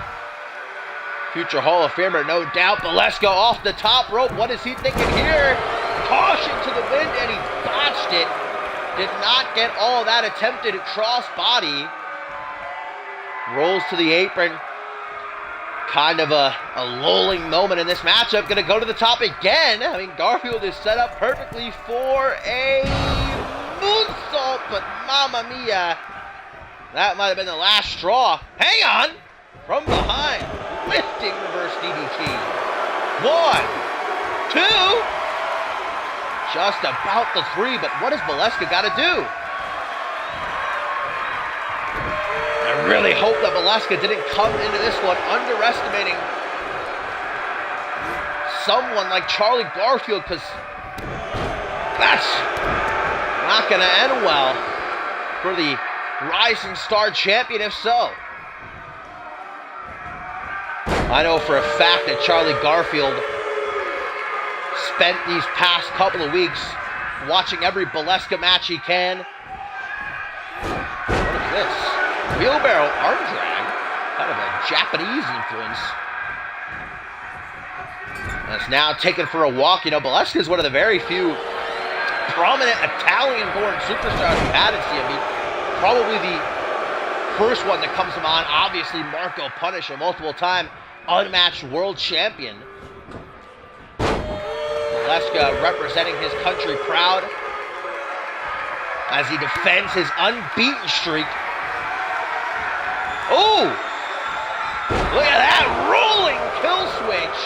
Future Hall of Famer, no doubt. Valeska off the top rope. What is he thinking here? Caution to the wind, and he botched it. Did not get all of that attempted cross body. Rolls to the apron. Kind of a lulling moment in this matchup. Gonna go to the top again. I mean, Garfield is set up perfectly for a moonsault, but mamma mia. That might have been the last straw. Hang on! From behind. Lifting reverse DDT. 1, 2. Just about the 3, but what has Valeska got to do? I really hope that Valeska didn't come into this one underestimating someone like Charlie Garfield, because that's not going to end well for the Rising Star Champion, if so. I know for a fact that Charlie Garfield spent these past couple of weeks watching every Valeska match he can. What is this? Wheelbarrow arm drag? Kind of a Japanese influence. That's now taken for a walk. You know, Valeska is one of the very few prominent Italian-born superstars we've had in CMV. Probably the first one that comes to mind, obviously Marco Punish, a multiple-time unmatched world champion. Valeska representing his country proud as he defends his unbeaten streak. Oh! Look at that rolling kill switch.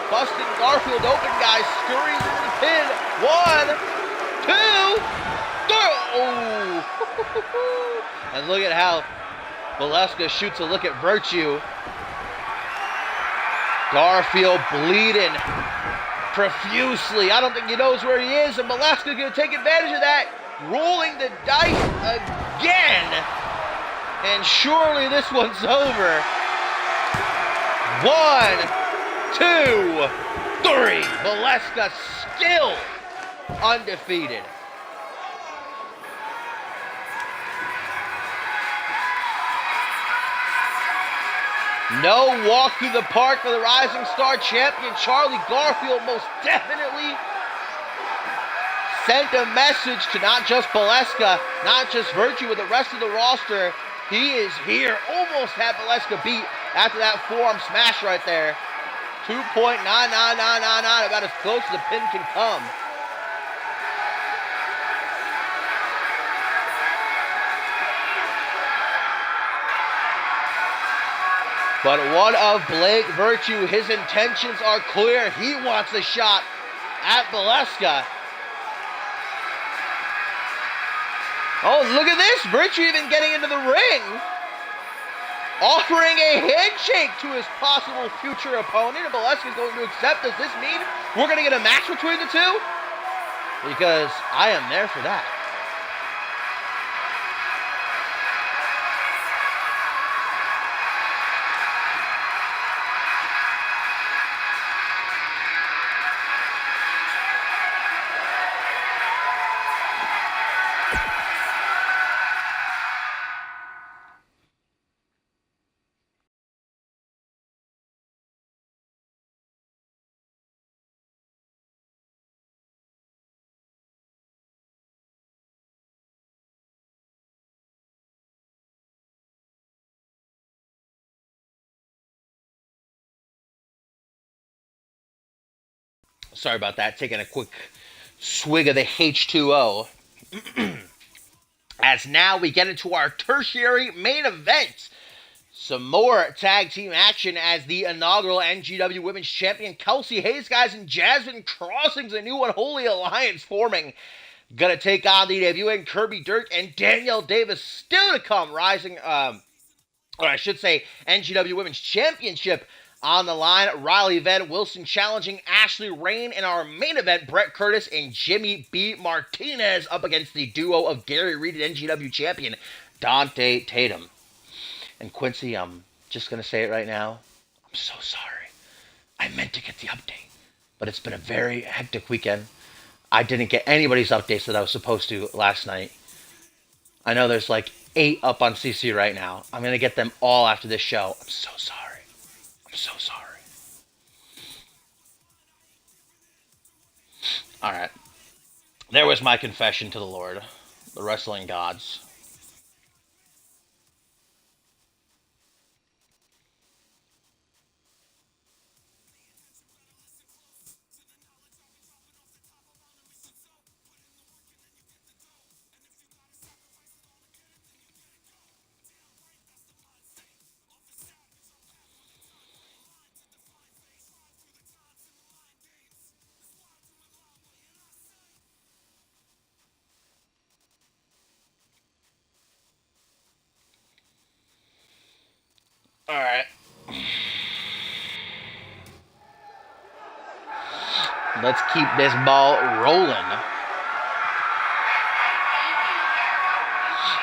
Busting Garfield open, guys. Scurries into the pin. 1, 2, 3. Oh! And look at how Valeska shoots a look at Virtue. Garfield bleeding profusely. I don't think he knows where he is, and Valeska's going to take advantage of that. Rolling the dice again. And surely this one's over. 1, 2, 3. Valeska still undefeated. No walk through the park for the Rising Star Champion. Charlie Garfield most definitely sent a message to not just Valeska, not just Virtue, but the rest of the roster. He is here. Almost had Valeska beat after that forearm smash right there. 2.99999, about as close as the pin can come. But one of Blake Virtue, his intentions are clear. He wants a shot at Valeska. Oh, look at this. Virtue even getting into the ring. Offering a handshake to his possible future opponent. If Valeska's going to accept, does this mean we're going to get a match between the two? Because I am there for that. Sorry about that. Taking a quick swig of the H2O. As now we get into our tertiary main event. Some more tag team action as the inaugural NGW Women's Champion Kelsey Hayes, guys, and Jasmine Crossings, a new unholy alliance forming. Gonna take on the debuting Kirby Dirk and Danielle Davis, still to come, rising, or I should say, NGW Women's Championship on the line. Riley Van Wilson challenging Ashley Rain. In our main event, Brett Curtis and Jimmy B. Martinez up against the duo of Gary Reed and NGW champion Dante Tatum. And Quincy, I'm just going to say it right now. I'm so sorry. I meant to get the update, but it's been a very hectic weekend. I didn't get anybody's updates that I was supposed to last night. I know there's like 8 up on CC right now. I'm going to get them all after this show. I'm so sorry. I'm so sorry. All right. There was my confession to the Lord, the wrestling gods. All right. Let's keep this ball rolling.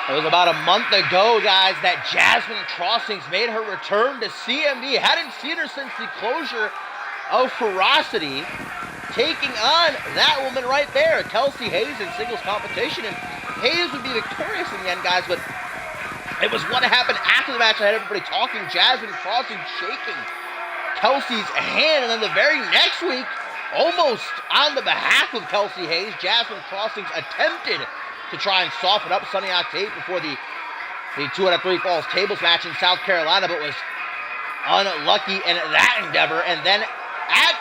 It was about a month ago, guys, that Jasmine Crossings made her return to CMV. Hadn't seen her since the closure of Ferocity, taking on that woman right there, Kelsey Hayes, in singles competition. And Hayes would be victorious in the end, guys, but it was what happened after the match that had everybody talking. Jasmine Crossings shaking Kelsey's hand, and then the very next week, almost on the behalf of Kelsey Hayes, Jasmine Crossings attempted to try and soften up Sunny Octave before the 2 out of 3 falls tables match in South Carolina, but was unlucky in that endeavor. And then at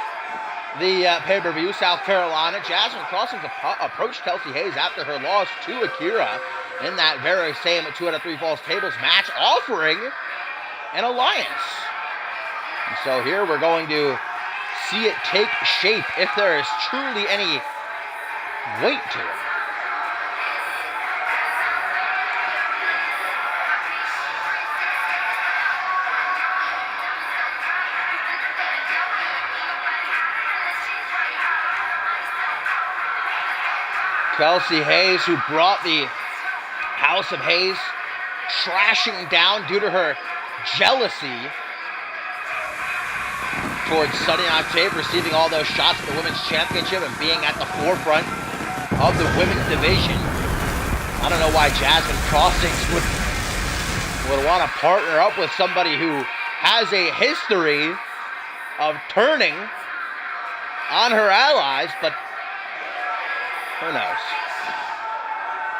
the pay-per-view, South Carolina, Jasmine Crossings approached Kelsey Hayes after her loss to Akira in that very same 2 out of 3 falls tables match, offering an alliance. And so here we're going to see it take shape, if there is truly any weight to it. Kelsey Hayes, who brought the House of Hayes trashing down due to her jealousy towards Sunny Octave, receiving all those shots at the Women's Championship and being at the forefront of the women's division. I don't know why Jasmine Crossings would want to partner up with somebody who has a history of turning on her allies, but who knows?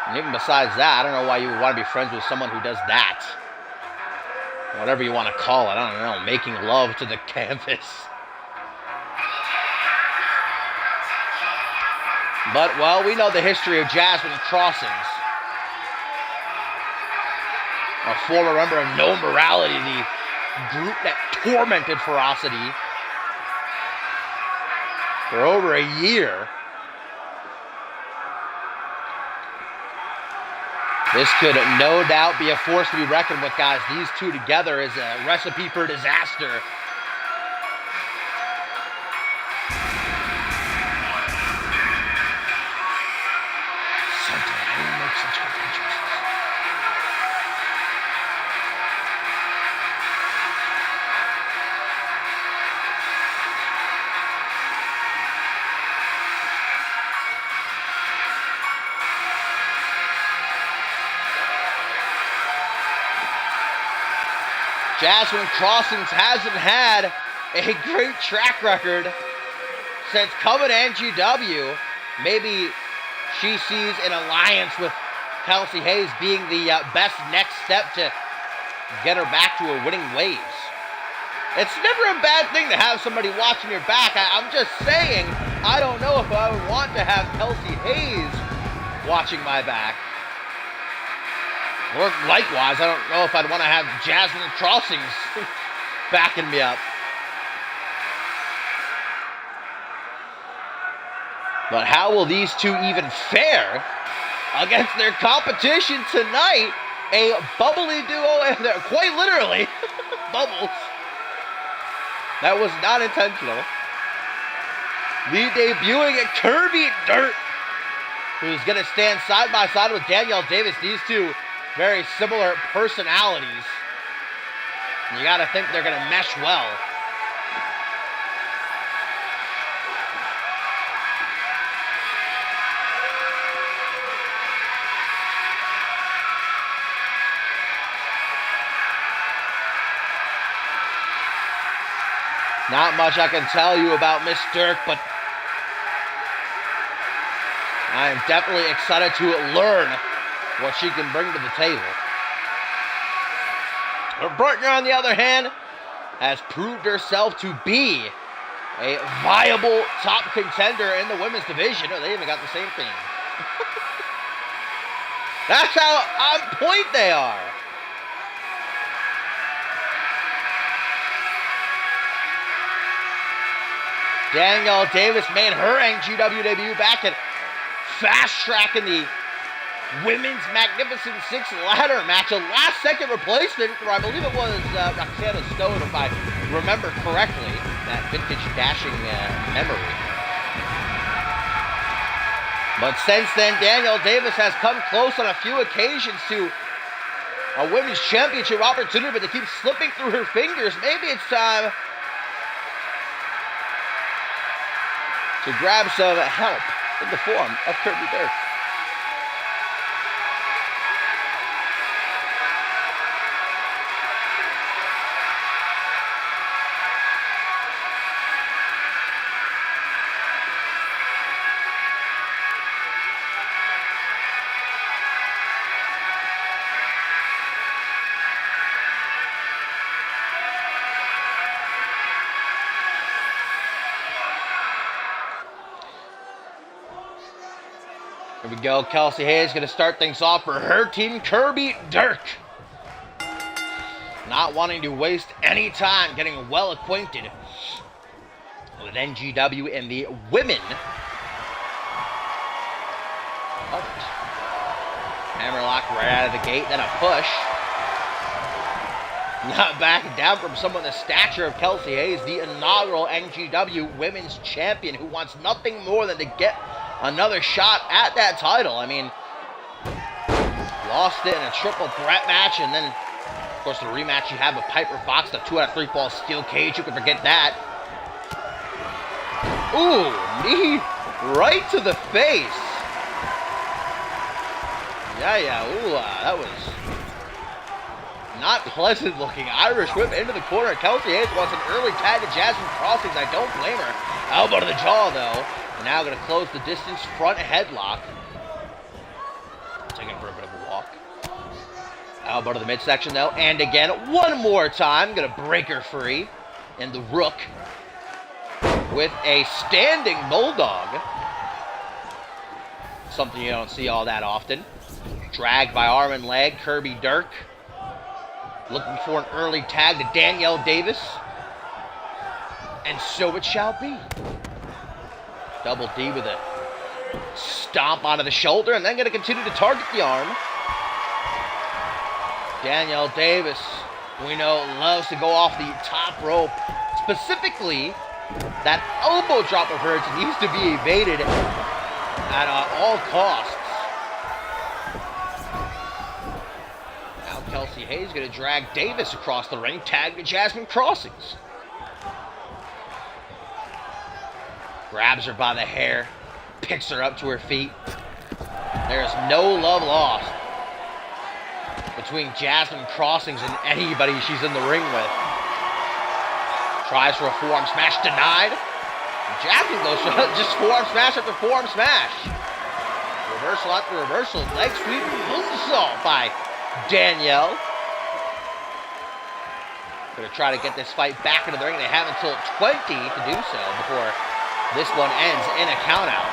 And even besides that, I don't know why you would want to be friends with someone who does that. Whatever you want to call it, I don't know, making love to the canvas. But, well, we know the history of Jasmine Crossings. A former member of No Morality, the group that tormented Ferocity for over a year. This could no doubt be a force to be reckoned with, guys. These two together is a recipe for disaster. Jasmine Crossings hasn't had a great track record since coming to NGW. Maybe she sees an alliance with Kelsey Hayes being the best next step to get her back to her winning ways. It's never a bad thing to have somebody watching your back. I'm just saying, I don't know if I would want to have Kelsey Hayes watching my back. Or likewise, I don't know if I'd want to have Jasmine Crossings backing me up. But how will these two even fare against their competition tonight? A bubbly duo, and they're quite literally bubbles. That was not intentional. Lead debuting at Kirby Dirt, who's going to stand side by side with Danielle Davis. These two very similar personalities. You got to think they're going to mesh well. Not much I can tell you about Miss Dirk, but I am definitely excited to learn what she can bring to the table. But Brittner, on the other hand, has proved herself to be a viable top contender in the women's division. Oh, they even got the same thing. That's how on point they are. Danielle Davis made her NGW debut back at Fast Track in the Women's Magnificent Six ladder match. A last-second replacement for, I believe it was Roxana Stone, if I remember correctly, that vintage dashing memory. But since then, Danielle Davis has come close on a few occasions to a women's championship opportunity, but they keep slipping through her fingers. Maybe it's time to grab some help in the form of Kirby Dirk. Here we go. Kelsey Hayes going to start things off for her team, Kirby Dirk. Not wanting to waste any time getting well acquainted with NGW and the women. Hammerlock right out of the gate, then a push. Not backing down from someone the stature of Kelsey Hayes, the inaugural NGW Women's Champion, who wants nothing more than to get another shot at that title. I mean, lost it in a triple threat match, and then, of course, the rematch you had with Piper Fox, the 2 out of 3 fall steel cage. You can forget that. Ooh, knee right to the face. Yeah, ooh, that was not pleasant looking. Irish whip into the corner. Kelsey Hayes wants an early tag to Jasmine Crossings. I don't blame her. Elbow to the jaw, though. Now going to close the distance, front headlock. Taking for a bit of a walk. Elbow to the midsection, though. And again, one more time. Going to break her free. And the Rook with a standing bulldog. something you don't see all that often. Dragged by arm and leg, Kirby Dirk. Looking for an early tag to Danielle Davis. And so it shall be. Double D with a stomp onto the shoulder, and then going to continue to target the arm. Danielle Davis, we know, loves to go off the top rope. Specifically, that elbow drop of hers needs to be evaded at all costs. Now Kelsey Hayes going to drag Davis across the ring, tag to Jasmine Crossings. Grabs her by the hair, picks her up to her feet. There's no love lost between Jasmine Crossings and anybody she's in the ring with. Tries for a forearm smash, denied. Jasmine goes for just forearm smash after forearm smash. Reversal after reversal, leg sweep, moonsault by Danielle. Gonna try to get this fight back into the ring. They have until 20 to do so before this one ends in a countout.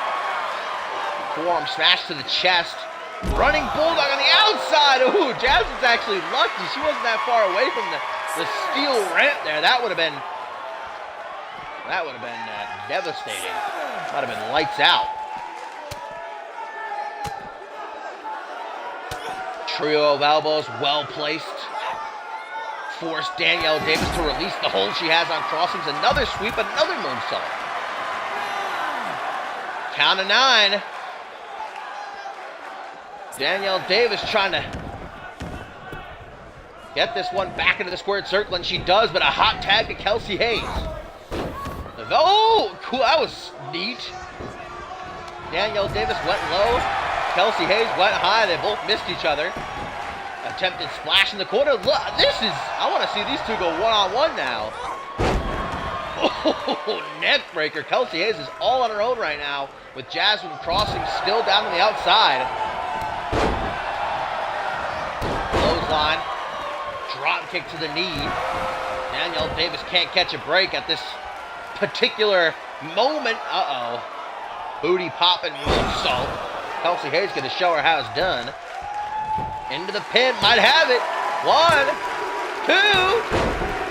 Forearm smash to the chest. Running bulldog on the outside. Ooh, Jasmine's actually lucky. She wasn't that far away from the steel ramp there. That would have been devastating. Might have been lights out. Trio of elbows, well placed. Force Danielle Davis to release the hold she has on Crossings. Another sweep, another moonsault. Count of 9. Danielle Davis trying to get this one back into the squared circle, and she does, but a hot tag to Kelsey Hayes. Oh, cool, that was neat. Danielle Davis went low. Kelsey Hayes went high. They both missed each other. Attempted splash in the corner. Look, I want to see these two go one-on-one now. Oh, neck breaker. Kelsey Hayes is all on her own right now with Jasmine Crossing still down on the outside. Clothesline. Drop kick to the knee. Danielle Davis can't catch a break at this particular moment. Uh-oh. Booty popping moonsault. Kelsey Hayes going to show her how it's done. Into the pin. Might have it. 1, 2,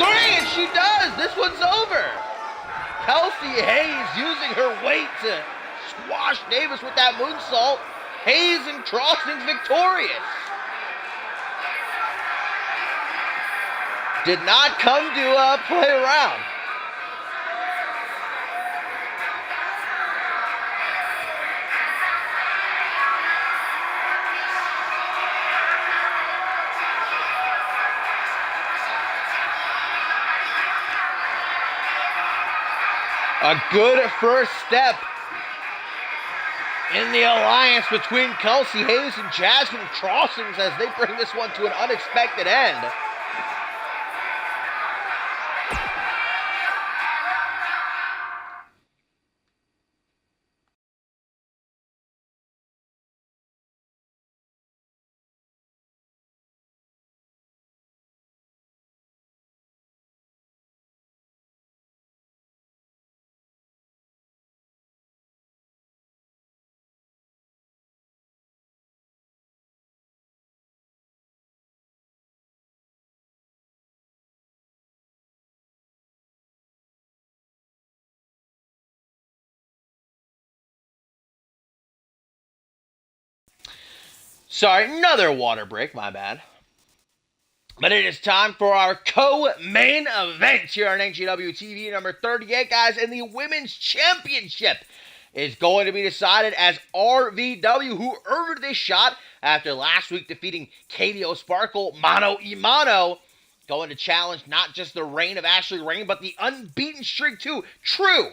3. And she does. This one's over. Kelsey Hayes using her weight to squash Davis with that moonsault. Hayes and Crossings victorious. Did not come to play around. A good first step in the alliance between Kelsey Hayes and Jasmine Crossings as they bring this one to an unexpected end. Sorry, another water break, my bad. But it is time for our co-main event here on NGW TV, number 38, guys, and the Women's Championship is going to be decided as RVW, who earned this shot after last week defeating Katie O'Sparkle mano a mano, going to challenge not just the reign of Ashley Rain, but the unbeaten streak too. True.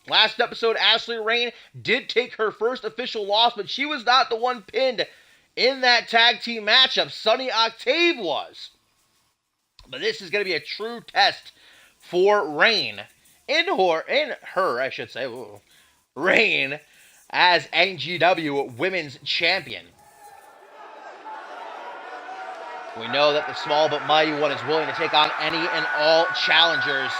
Last episode, Ashley Rain did take her first official loss, but she was not the one pinned in that tag team matchup. Sunny Octave was. But this is going to be a true test for Rain. In her, I should say. Ooh. Rain as NGW Women's Champion. We know that the small but mighty one is willing to take on any and all challengers.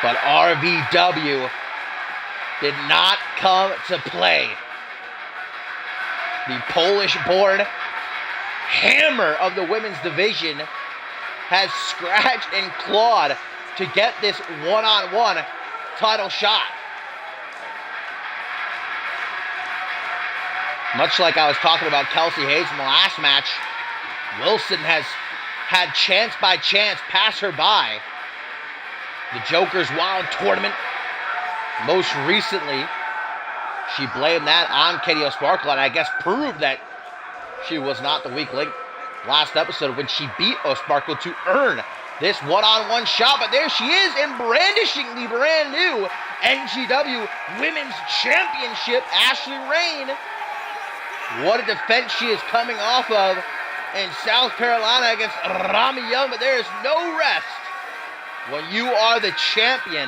But RVW did not come to play. The Polish-born hammer of the women's division has scratched and clawed to get this one-on-one title shot. Much like I was talking about Kelsey Hayes in the last match, Wilson has had chance by chance pass her by. The Joker's Wild Tournament. Most recently, she blamed that on Katie O'Sparkle, and I guess proved that she was not the weak link last episode when she beat O'Sparkle to earn this one-on-one shot. But there she is, and brandishing the brand new NGW Women's Championship, Ashley Rain. What a defense she is coming off of in South Carolina against Rami Young, but there is no rest when you are the champion.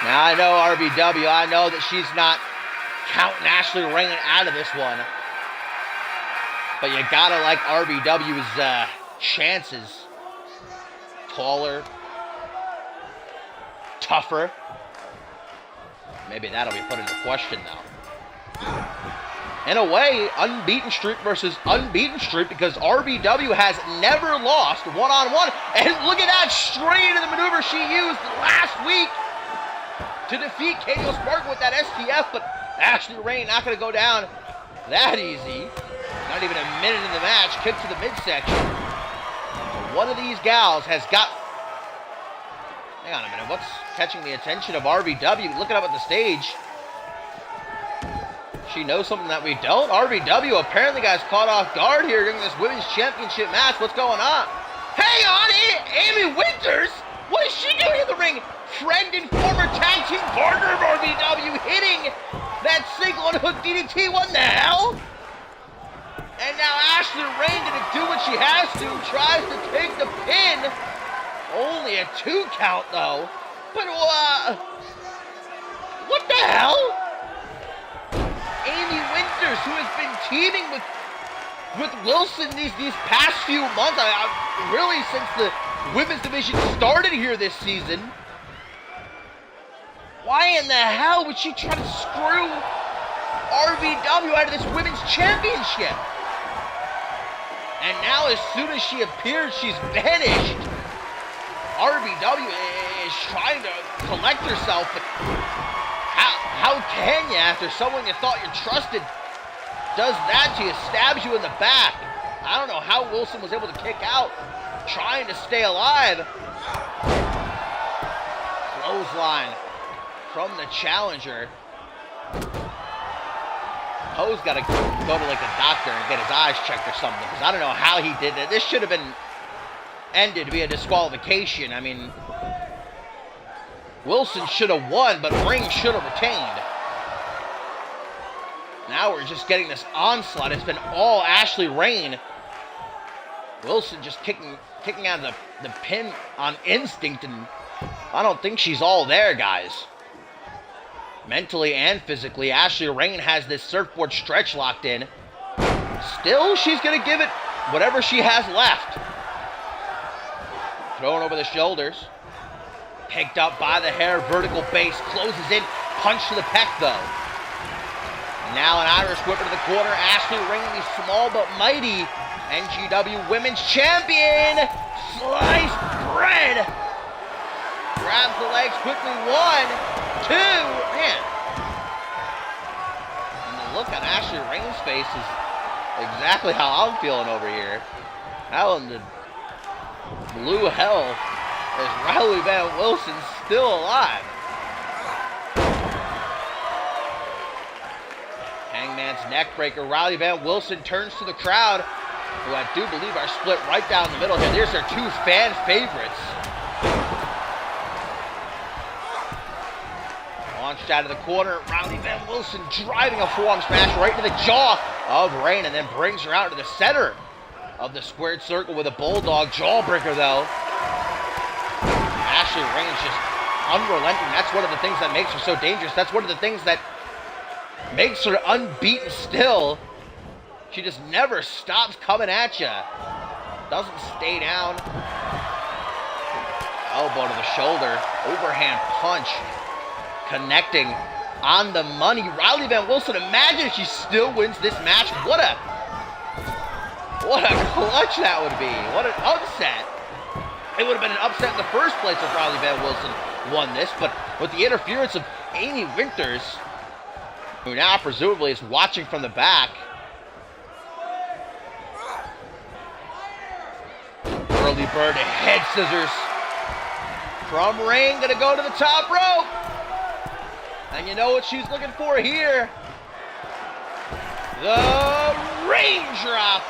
Now I know RVW, I know that she's not counting Ashley Rain out of this one. But you gotta like RVW's chances. Taller. Tougher. Maybe that'll be put into question though. In a way, unbeaten streak versus unbeaten streak, because RVW has never lost one-on-one. And look at that, straight into the maneuver she used last week to defeat Katie O'Sparkle with that STF, but Ashley Rain not going to go down that easy. Not even a minute in the match, kick to the midsection. One of these gals has got... Hang on a minute, what's catching the attention of RVW? Looking up at the stage. She knows something that we don't. RVW apparently got caught off guard here during this women's championship match. What's going on? Hang on, Amy Winters? What is she doing in the ring? Friend and former tag team partner of RVW hitting that single and hook DDT. What the hell? And now Ashley Rain didn't do what she has to. Tries to take the pin. Only a 2 count though. But what the hell? Amy Winters, who has been teaming with Wilson these past few months, really since the women's division started here this season. Why in the hell would she try to screw RVW out of this women's championship? And now as soon as she appears, she's vanished. RVW is trying to collect herself, but how can you, after someone you thought you trusted does that to you, stabs you in the back? I don't know how Wilson was able to kick out, trying to stay alive. Clothesline from the challenger. Poe's got to go to like the doctor and get his eyes checked or something, because I don't know how he did it. This should have been ended via disqualification. I mean, Wilson should have won, but Ring should have retained. Now we're just getting this onslaught. It's been all Ashley Rain. Wilson just kicking out of the pin on instinct, and I don't think she's all there, guys. Mentally and physically, Ashley Rain has this surfboard stretch locked in. Still, she's going to give it whatever she has left. Thrown over the shoulders. Picked up by the hair, vertical base, closes in, punch to the pec though. Now an Irish whip into the corner, Ashley Rain, the small but mighty NGW Women's Champion. Sliced bread. Grabs the legs quickly, 1, 2, man. And the look on Ashley Rain's face is exactly how I'm feeling over here. How in the blue hell is Riley Van Wilson still alive? Hangman's neckbreaker. Riley Van Wilson turns to the crowd, who I do believe are split right down the middle here. There's their 2 fan favorites. Launched out of the corner. Riley Van Wilson driving a forearm smash right into the jaw of Rain, and then brings her out to the center of the squared circle with a bulldog jawbreaker though. Ashley Rain's just unrelenting. That's one of the things that makes her so dangerous. That's one of the things that makes her unbeaten still. She just never stops coming at you. Doesn't stay down. Elbow to the shoulder. Overhand punch. Connecting on the money. Riley Van Wilson, imagine if she still wins this match. What a clutch that would be. What an upset. It would have been an upset in the first place if Riley Van Wilson won this, but with the interference of Amy Winters, who now presumably is watching from the back. Early bird head scissors from ring, gonna go to the top rope. And you know what she's looking for here. The raindrop.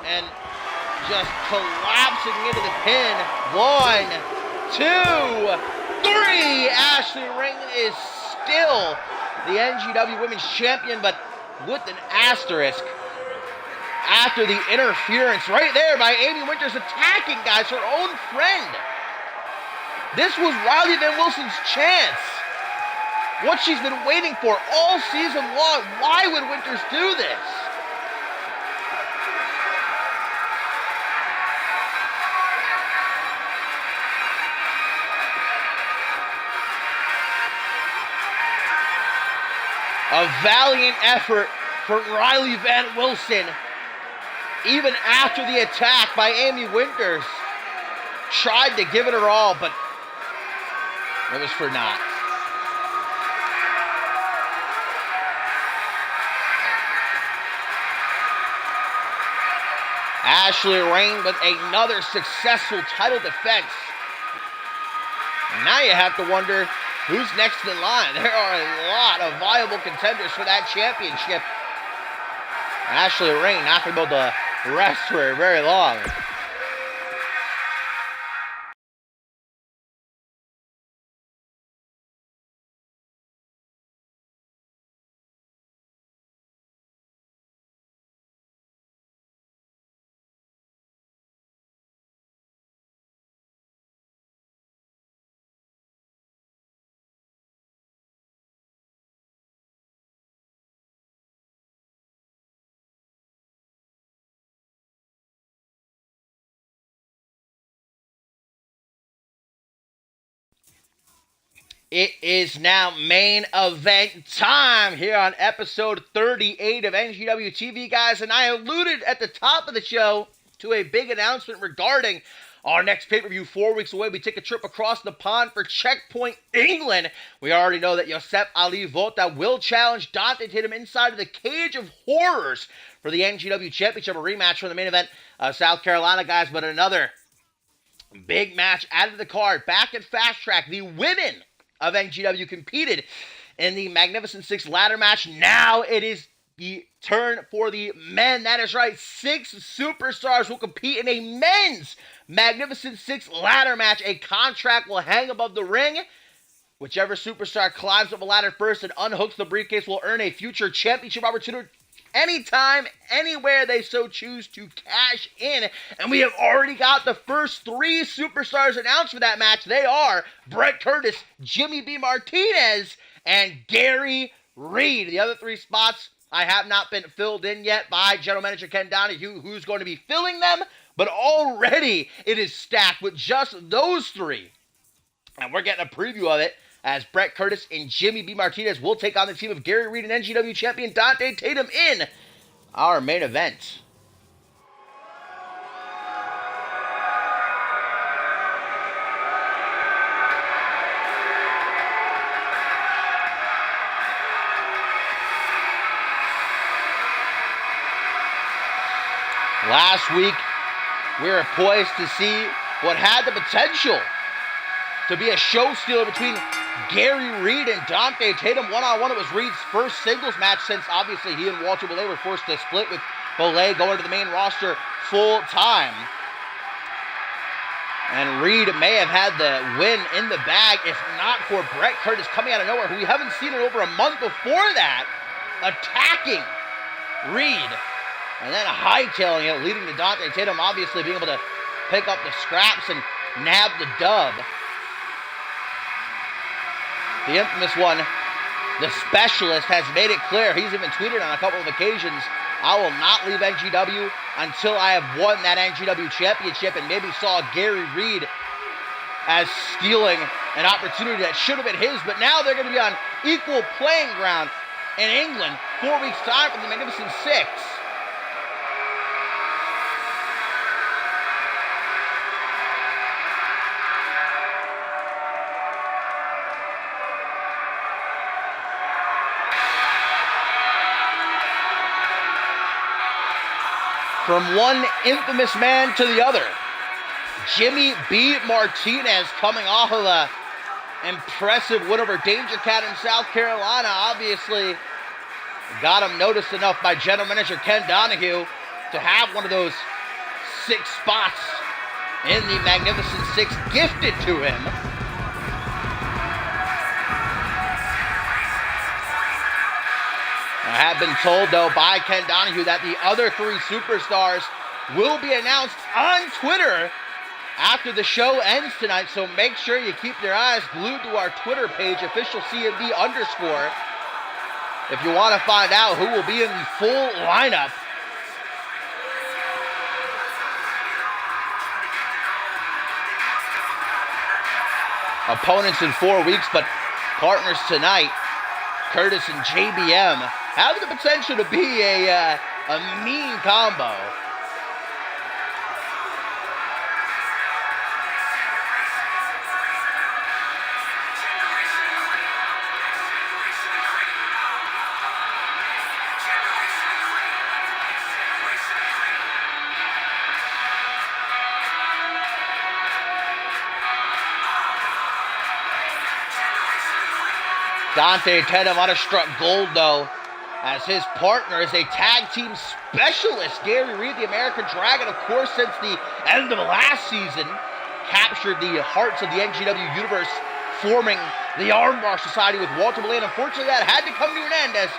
And just collapsing into the pin. 1, 2, 3. Ashley Ring is still the NGW Women's Champion, but with an asterisk after the interference right there by Amy Winters attacking, guys, her own friend. This was Riley Van Wilson's chance. What she's been waiting for all season long. Why would Winters do this? A valiant effort from Riley Van Wilson. Even after the attack by Amy Winters. Tried to give it her all, but it was for naught. Ashley Ring with another successful title defense. And now you have to wonder who's next in line. There are a lot of viable contenders for that championship. Ashley Ring not going to be able to rest for very long. It is now main event time here on episode 38 of NGW TV, guys. And I alluded at the top of the show to a big announcement regarding our next pay-per-view 4 weeks away. We take a trip across the pond for Checkpoint, England. We already know that Josep Ali Vota will challenge Dante Tatum inside of the Cage of Horrors for the NGW Championship, a rematch from the main event of South Carolina, guys. But another big match added to the card. Back at Fast Track, the women of NGW competed in the Magnificent Six ladder match. Now it is the turn for the men. That is right. 6 superstars will compete in a men's Magnificent Six ladder match. A contract will hang above the ring. Whichever superstar climbs up a ladder first and unhooks the briefcase will earn a future championship opportunity anytime, anywhere they so choose to cash in. And we have already got the first 3 superstars announced for that match. They are Brett Curtis, Jimmy B. Martinez, and Gary Reed. The other 3 spots I have not been filled in yet by General Manager Ken Donahue, who's going to be filling them. But already it is stacked with just those 3. And we're getting a preview of it as Brett Curtis and Jimmy B. Martinez will take on the team of Gary Reed and NGW champion Dante Tatum in our main event. Last week, we were poised to see what had the potential to be a show stealer between Gary Reed and Dante Tatum one-on-one. It was Reed's first singles match since obviously he and Walter Bollé were forced to split, with Bollé going to the main roster full time. And Reed may have had the win in the bag if not for Brett Curtis coming out of nowhere, who we haven't seen in over a month before that, attacking Reed and then hightailing it, leading to Dante Tatum obviously being able to pick up the scraps and nab the dub. The infamous one The specialist has made it clear, he's even tweeted on a couple of occasions, I will not leave NGW until I have won that NGW championship, and maybe saw Gary Reed as stealing an opportunity that should have been his, but now they're going to be on equal playing ground in England 4 weeks' time for the Magnificent Six. From one infamous man to the other, Jimmy B. Martinez coming off of a impressive win over Danger Cat in South Carolina. Obviously got him noticed enough by General Manager Ken Donahue to have one of those 6 spots in the Magnificent Six gifted to him. I have been told, though, by Ken Donahue that the other 3 superstars will be announced on Twitter after the show ends tonight, so make sure you keep your eyes glued to our Twitter page, official CMV_, if you want to find out who will be in the full lineup. Opponents in 4 weeks, but partners tonight, Curtis and JBM, have the potential to be a mean combo. Dante Tatum might have struck gold, though, as his partner is a tag team specialist. Gary Reed, the American Dragon, of course, since the end of last season, captured the hearts of the NGW universe, forming the Armbar Society with Walter Blaine. Unfortunately, that had to come to an end as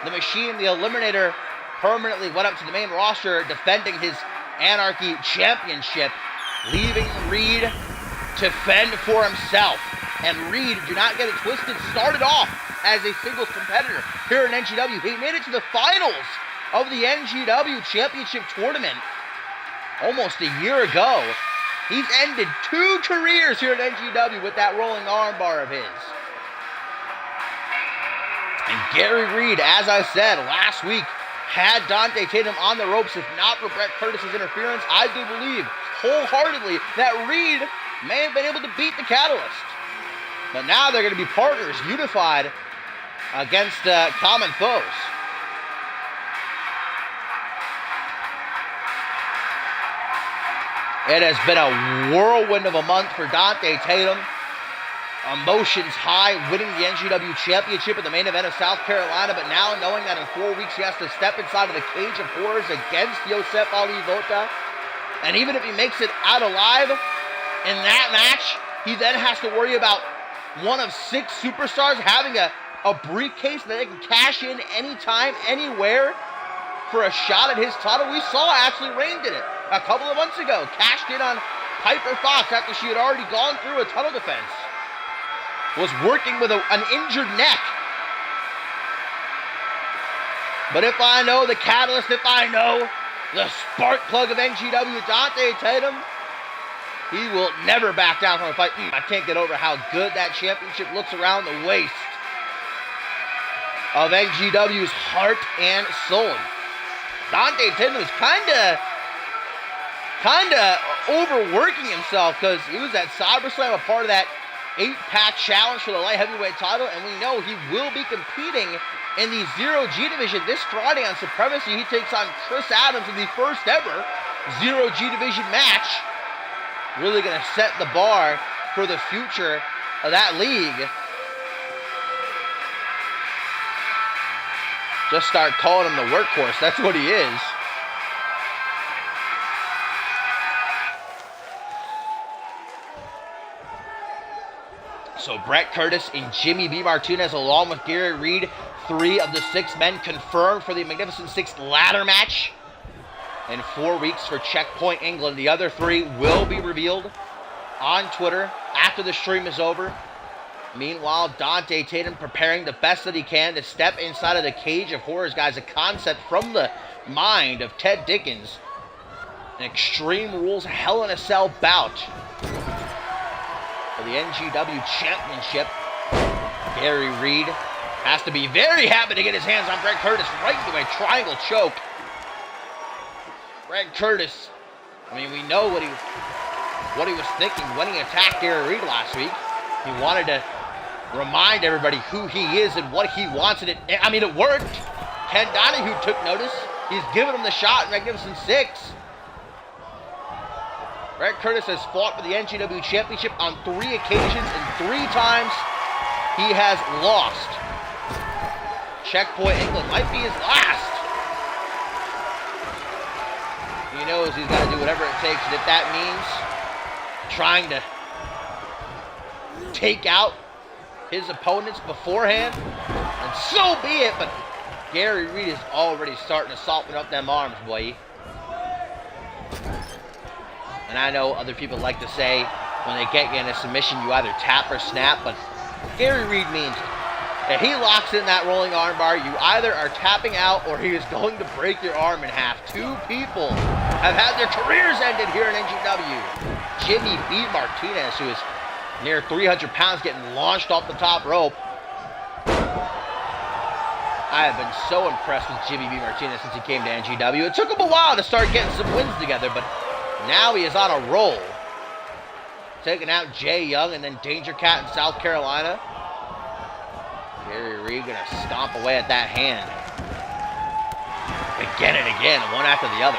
the Machine, the Eliminator, permanently went up to the main roster, defending his Anarchy Championship, leaving Reed to fend for himself. And Reed, do not get it twisted, started off as a singles competitor here in NGW. He made it to the finals of the NGW Championship Tournament almost a year ago. He's ended 2 careers here at NGW with that rolling armbar of his. And Gary Reed, as I said last week, had Dante Tatum on the ropes. If not for Brett Curtis's interference, I do believe wholeheartedly that Reed may have been able to beat the Catalyst. But now they're going to be partners, unified against common foes. It has been a whirlwind of a month for Dante Tatum. Emotions high, winning the NGW Championship in the main event of South Carolina, but now knowing that in 4 weeks he has to step inside of the cage of horrors against Yosef Ali Vota. And even if he makes it out alive in that match, he then has to worry about one of 6 superstars having a briefcase that they can cash in anytime, anywhere for a shot at his title. We saw Ashley Rain did it a couple of months ago. Cashed in on Piper Fox after she had already gone through a tunnel defense. Was working with an injured neck. But if I know the Catalyst, if I know the spark plug of NGW, Dante Tatum, he will never back down from a fight. I can't get over how good that championship looks around the waist of NGW's heart and soul. Dante Tatum is kind of overworking himself, because he was at ScyberSlam, a part of that 8-pack challenge for the light heavyweight title, and we know he will be competing in the 0G division this Friday on Supremacy. He takes on Chris Adams in the first ever 0G division match. Really going to set the bar for the future of that league. Just start calling him the workhorse. That's what he is. So Brett Curtis and Jimmy B. Martinez, along with Gary Reed, 3 of the 6 men confirmed for the Magnificent Six ladder match in 4 weeks for Checkpoint England. The other 3 will be revealed on Twitter after the stream is over. Meanwhile, Dante Tatum preparing the best that he can to step inside of the Cage of Horrors, guys. A concept from the mind of Ted Dickens. An Extreme Rules Hell in a Cell bout for the NGW Championship. Gary Reed has to be very happy to get his hands on Brett Curtis right into a triangle choke. Brett Curtis, I mean, we know what he was thinking when he attacked Gary Reed last week. He wanted to remind everybody who he is and what he wants. And it worked. Ken Donahue took notice. He's given him the shot in Magnificent 6. Brett Curtis has fought for the NGW Championship on 3 occasions, and 3 times he has lost. Checkpoint England might be his last. He knows he's got to do whatever it takes, and if that means trying to take out his opponents beforehand, and so be it. But Gary Reed is already starting to soften up them arms, boy. And I know other people like to say when they get you in a submission, you either tap or snap, but Gary Reed means it. If he locks in that rolling armbar, you either are tapping out or he is going to break your arm in half. 2 people have had their careers ended here in NGW. Jimmy B. Martinez, who is near 300 pounds, getting launched off the top rope. I have been so impressed with Jimmy B. Martinez since he came to NGW. It took him a while to start getting some wins together, but now he is on a roll. Taking out Jay Young and then Danger Cat in South Carolina. Gary Reed gonna stomp away at that hand. Again and again, one after the other.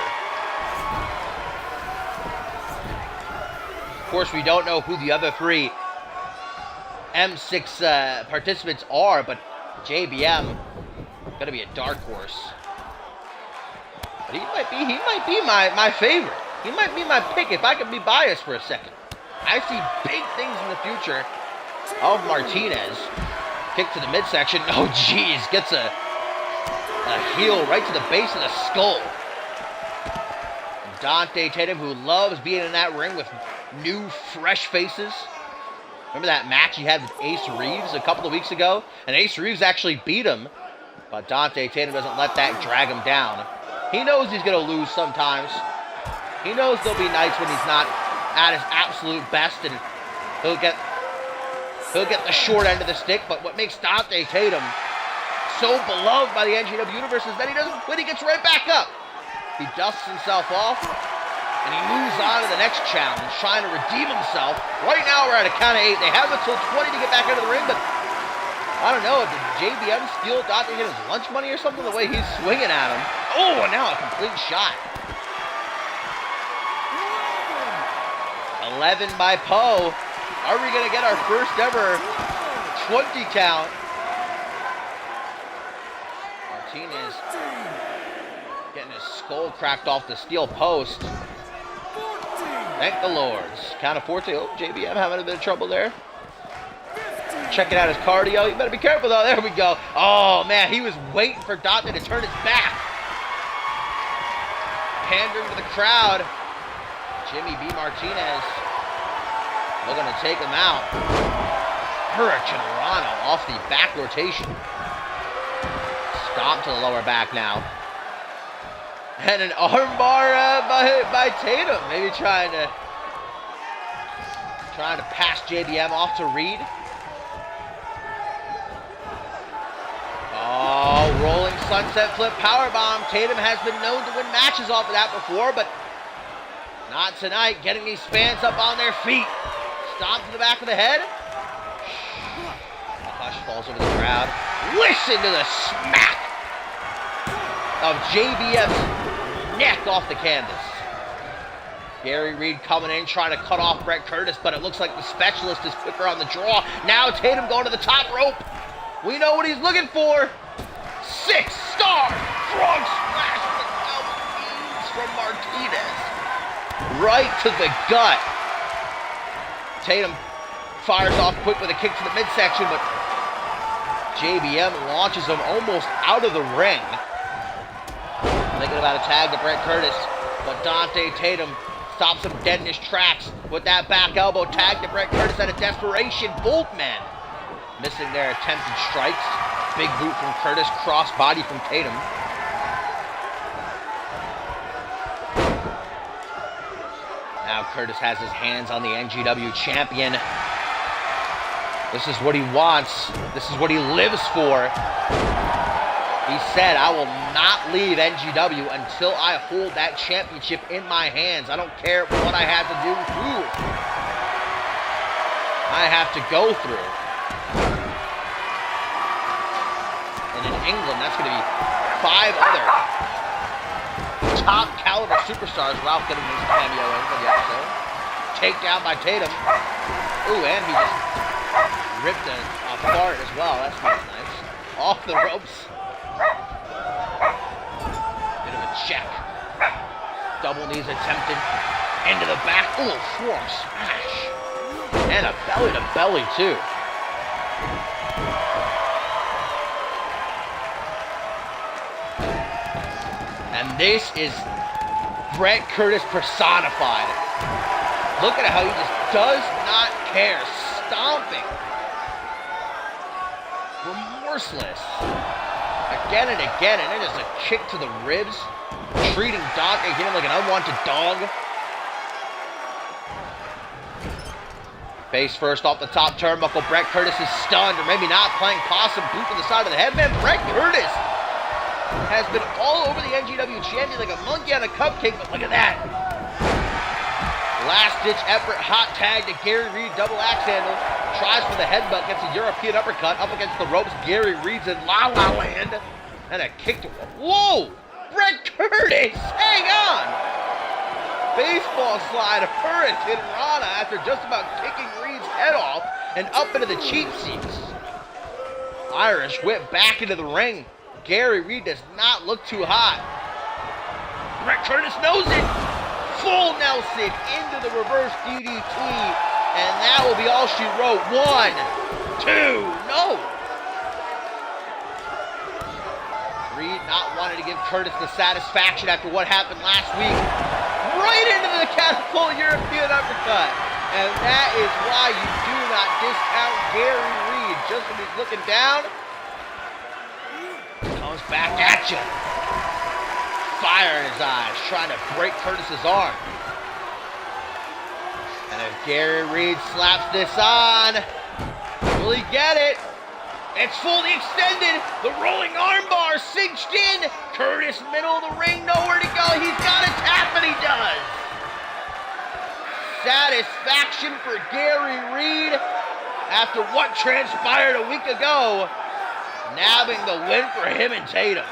Of course, we don't know who the other 3 M6 participants are, but JBM gonna be a dark horse. But he might be my favorite. He might be my pick if I could be biased for a second. I see big things in the future of Martinez. Kick to the midsection. Oh, geez. Gets a heel right to the base of the skull. And Dante Tatum, who loves being in that ring with new, fresh faces. Remember that match he had with Ace Reeves a couple of weeks ago? And Ace Reeves actually beat him. But Dante Tatum doesn't let that drag him down. He knows he's going to lose sometimes. He knows there'll be nights when he's not at his absolute best, and he'll get the short end of the stick. But what makes Dante Tatum so beloved by the NGW universe is that he doesn't quit. He gets right back up. He dusts himself off, and he moves on to the next challenge, trying to redeem himself. Right now we're at a count of 8. They have until 20 to get back into the ring, but I don't know. Did JBM steal Dante Tatum's lunch money or something? The way he's swinging at him. Oh, and now a complete shot. 11 by Poe. Are we going to get our first ever 20 count? Martinez getting his skull cracked off the steel post. Thank the Lords. Count of 14. Oh, JBM having a bit of trouble there. Checking out his cardio. You better be careful, though. There we go. Oh, man. He was waiting for Dante to turn his back. Pandering to the crowd. Jimmy B. Martinez looking to take him out. Hurricane Rana off the back rotation. Stomp to the lower back now. And an armbar by Tatum. Maybe trying to pass JBM off to Reed. Oh, rolling sunset flip powerbomb. Tatum has been known to win matches off of that before, but not tonight. Getting these fans up on their feet. Stomp to the back of the head. A hush falls over the crowd. Listen to the smack of JBM's neck off the canvas. Gary Reed coming in, trying to cut off Brett Curtis, but it looks like the specialist is quicker on the draw. Now Tatum going to the top rope. We know what he's looking for. 6-star frog splash with the elbow knees from Martinez. Right to the gut. Tatum fires off quick with a kick to the midsection, but JBM launches him almost out of the ring. Thinking about a tag to Brett Curtis, but Dante Tatum stops him dead in his tracks with that back elbow tag to Brett Curtis out of desperation. Boltman Missing their attempted strikes. Big boot from Curtis, cross body from Tatum. Now Curtis has his hands on the NGW champion. This is what he wants. This is what he lives for. He said, I will not leave NGW until I hold that championship in my hands. I don't care what I have to do, who I have to go through. And in England, that's going to be 5 other top caliber superstars. Ralph getting his cameo in for the episode. Takedown by Tatum. Ooh, and he just ripped it apart as well. That smells nice. Off the ropes. Bit of a check. Double knees attempted. Into the back. Ooh, forearm smash. And a belly to belly, too. And this is Bret Curtis personified. Look at how he just does not care. Stomping. Remorseless. Again and again, and then just a kick to the ribs. Treating Dante again like an unwanted dog. Face first off the top turnbuckle. Bret Curtis is stunned, or maybe not, playing possum. Boot to the side of the head. Man, Bret Curtis has been all over the NGW champion like a monkey on a cupcake, but look at that. Last-ditch effort, hot tag to Gary Reed, double axe handle. Tries for the headbutt, gets a European uppercut, up against the ropes. Gary Reed's in La La Land. And a kick to... Whoa! Bret Curtis! Hang on! Baseball slide, a Hurricane Rana after just about kicking Reed's head off and up into the cheap seats. Irish whip back into the ring. Gary Reed does not look too hot. Bret Curtis knows it. Full Nelson into the reverse DDT. And that will be all she wrote. 1, 2, no. Reed not wanting to give Curtis the satisfaction after what happened last week. Right into the catapult European uppercut. And that is why you do not discount Gary Reed. Just when he's looking down, comes back at you. Fire in his eyes, trying to break Curtis's arm. And if Gary Reed slaps this on, will he get it? It's fully extended. The rolling armbar cinched in. Curtis, middle of the ring, nowhere to go. He's got a tap, and he does. Satisfaction for Gary Reed after what transpired a week ago. Nabbing the win for him and Tatum.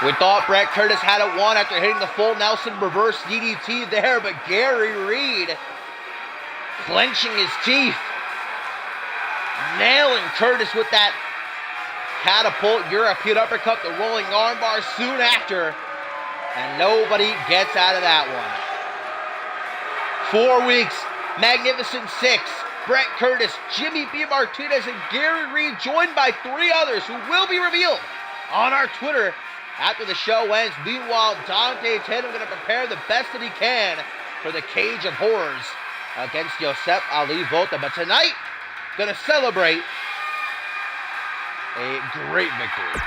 We thought Bret Curtis had it won after hitting the full Nelson reverse DDT there, but Gary Reed clenching his teeth, nailing Curtis with that catapult European uppercut, the rolling armbar soon after, and nobody gets out of that one. 4 weeks, Magnificent 6, Bret Curtis, Jimmy B. Martinez, and Gary Reed, joined by 3 others who will be revealed on our Twitter after the show ends. Meanwhile, Dante Tatum going to prepare the best that he can for the Cage of Horrors against Josep Ali Volta. But tonight, going to celebrate a great victory.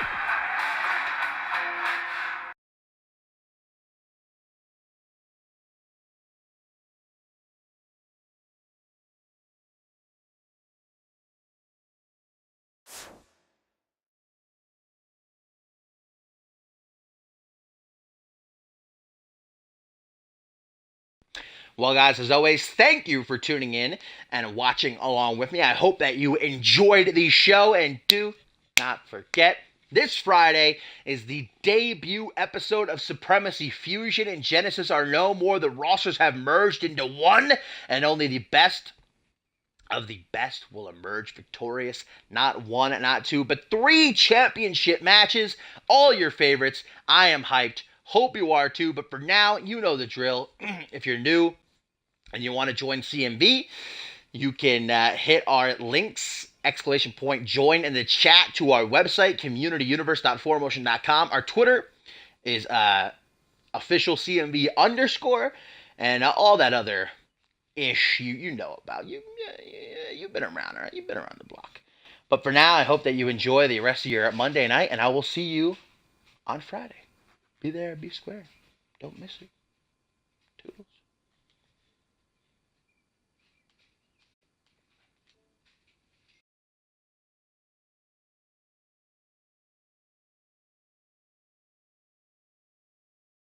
Well, guys, as always, thank you for tuning in and watching along with me. I hope that you enjoyed the show, and do not forget, this Friday is the debut episode of Supremacy. Fusion and Genesis are no more. The rosters have merged into one, and only the best of the best will emerge victorious. Not 1, not 2, but 3 championship matches. All your favorites. I am hyped. Hope you are too, but for now, you know the drill. If you're new, and you want to join CMV, you can hit our links, !join in the chat to our website, communityuniverse.4motion.com. Our Twitter is official CMV _, and all that other ish you know about. You've been around, all right? You've been around the block. But for now, I hope that you enjoy the rest of your Monday night, and I will see you on Friday. Be there, be square. Don't miss it. Toodles.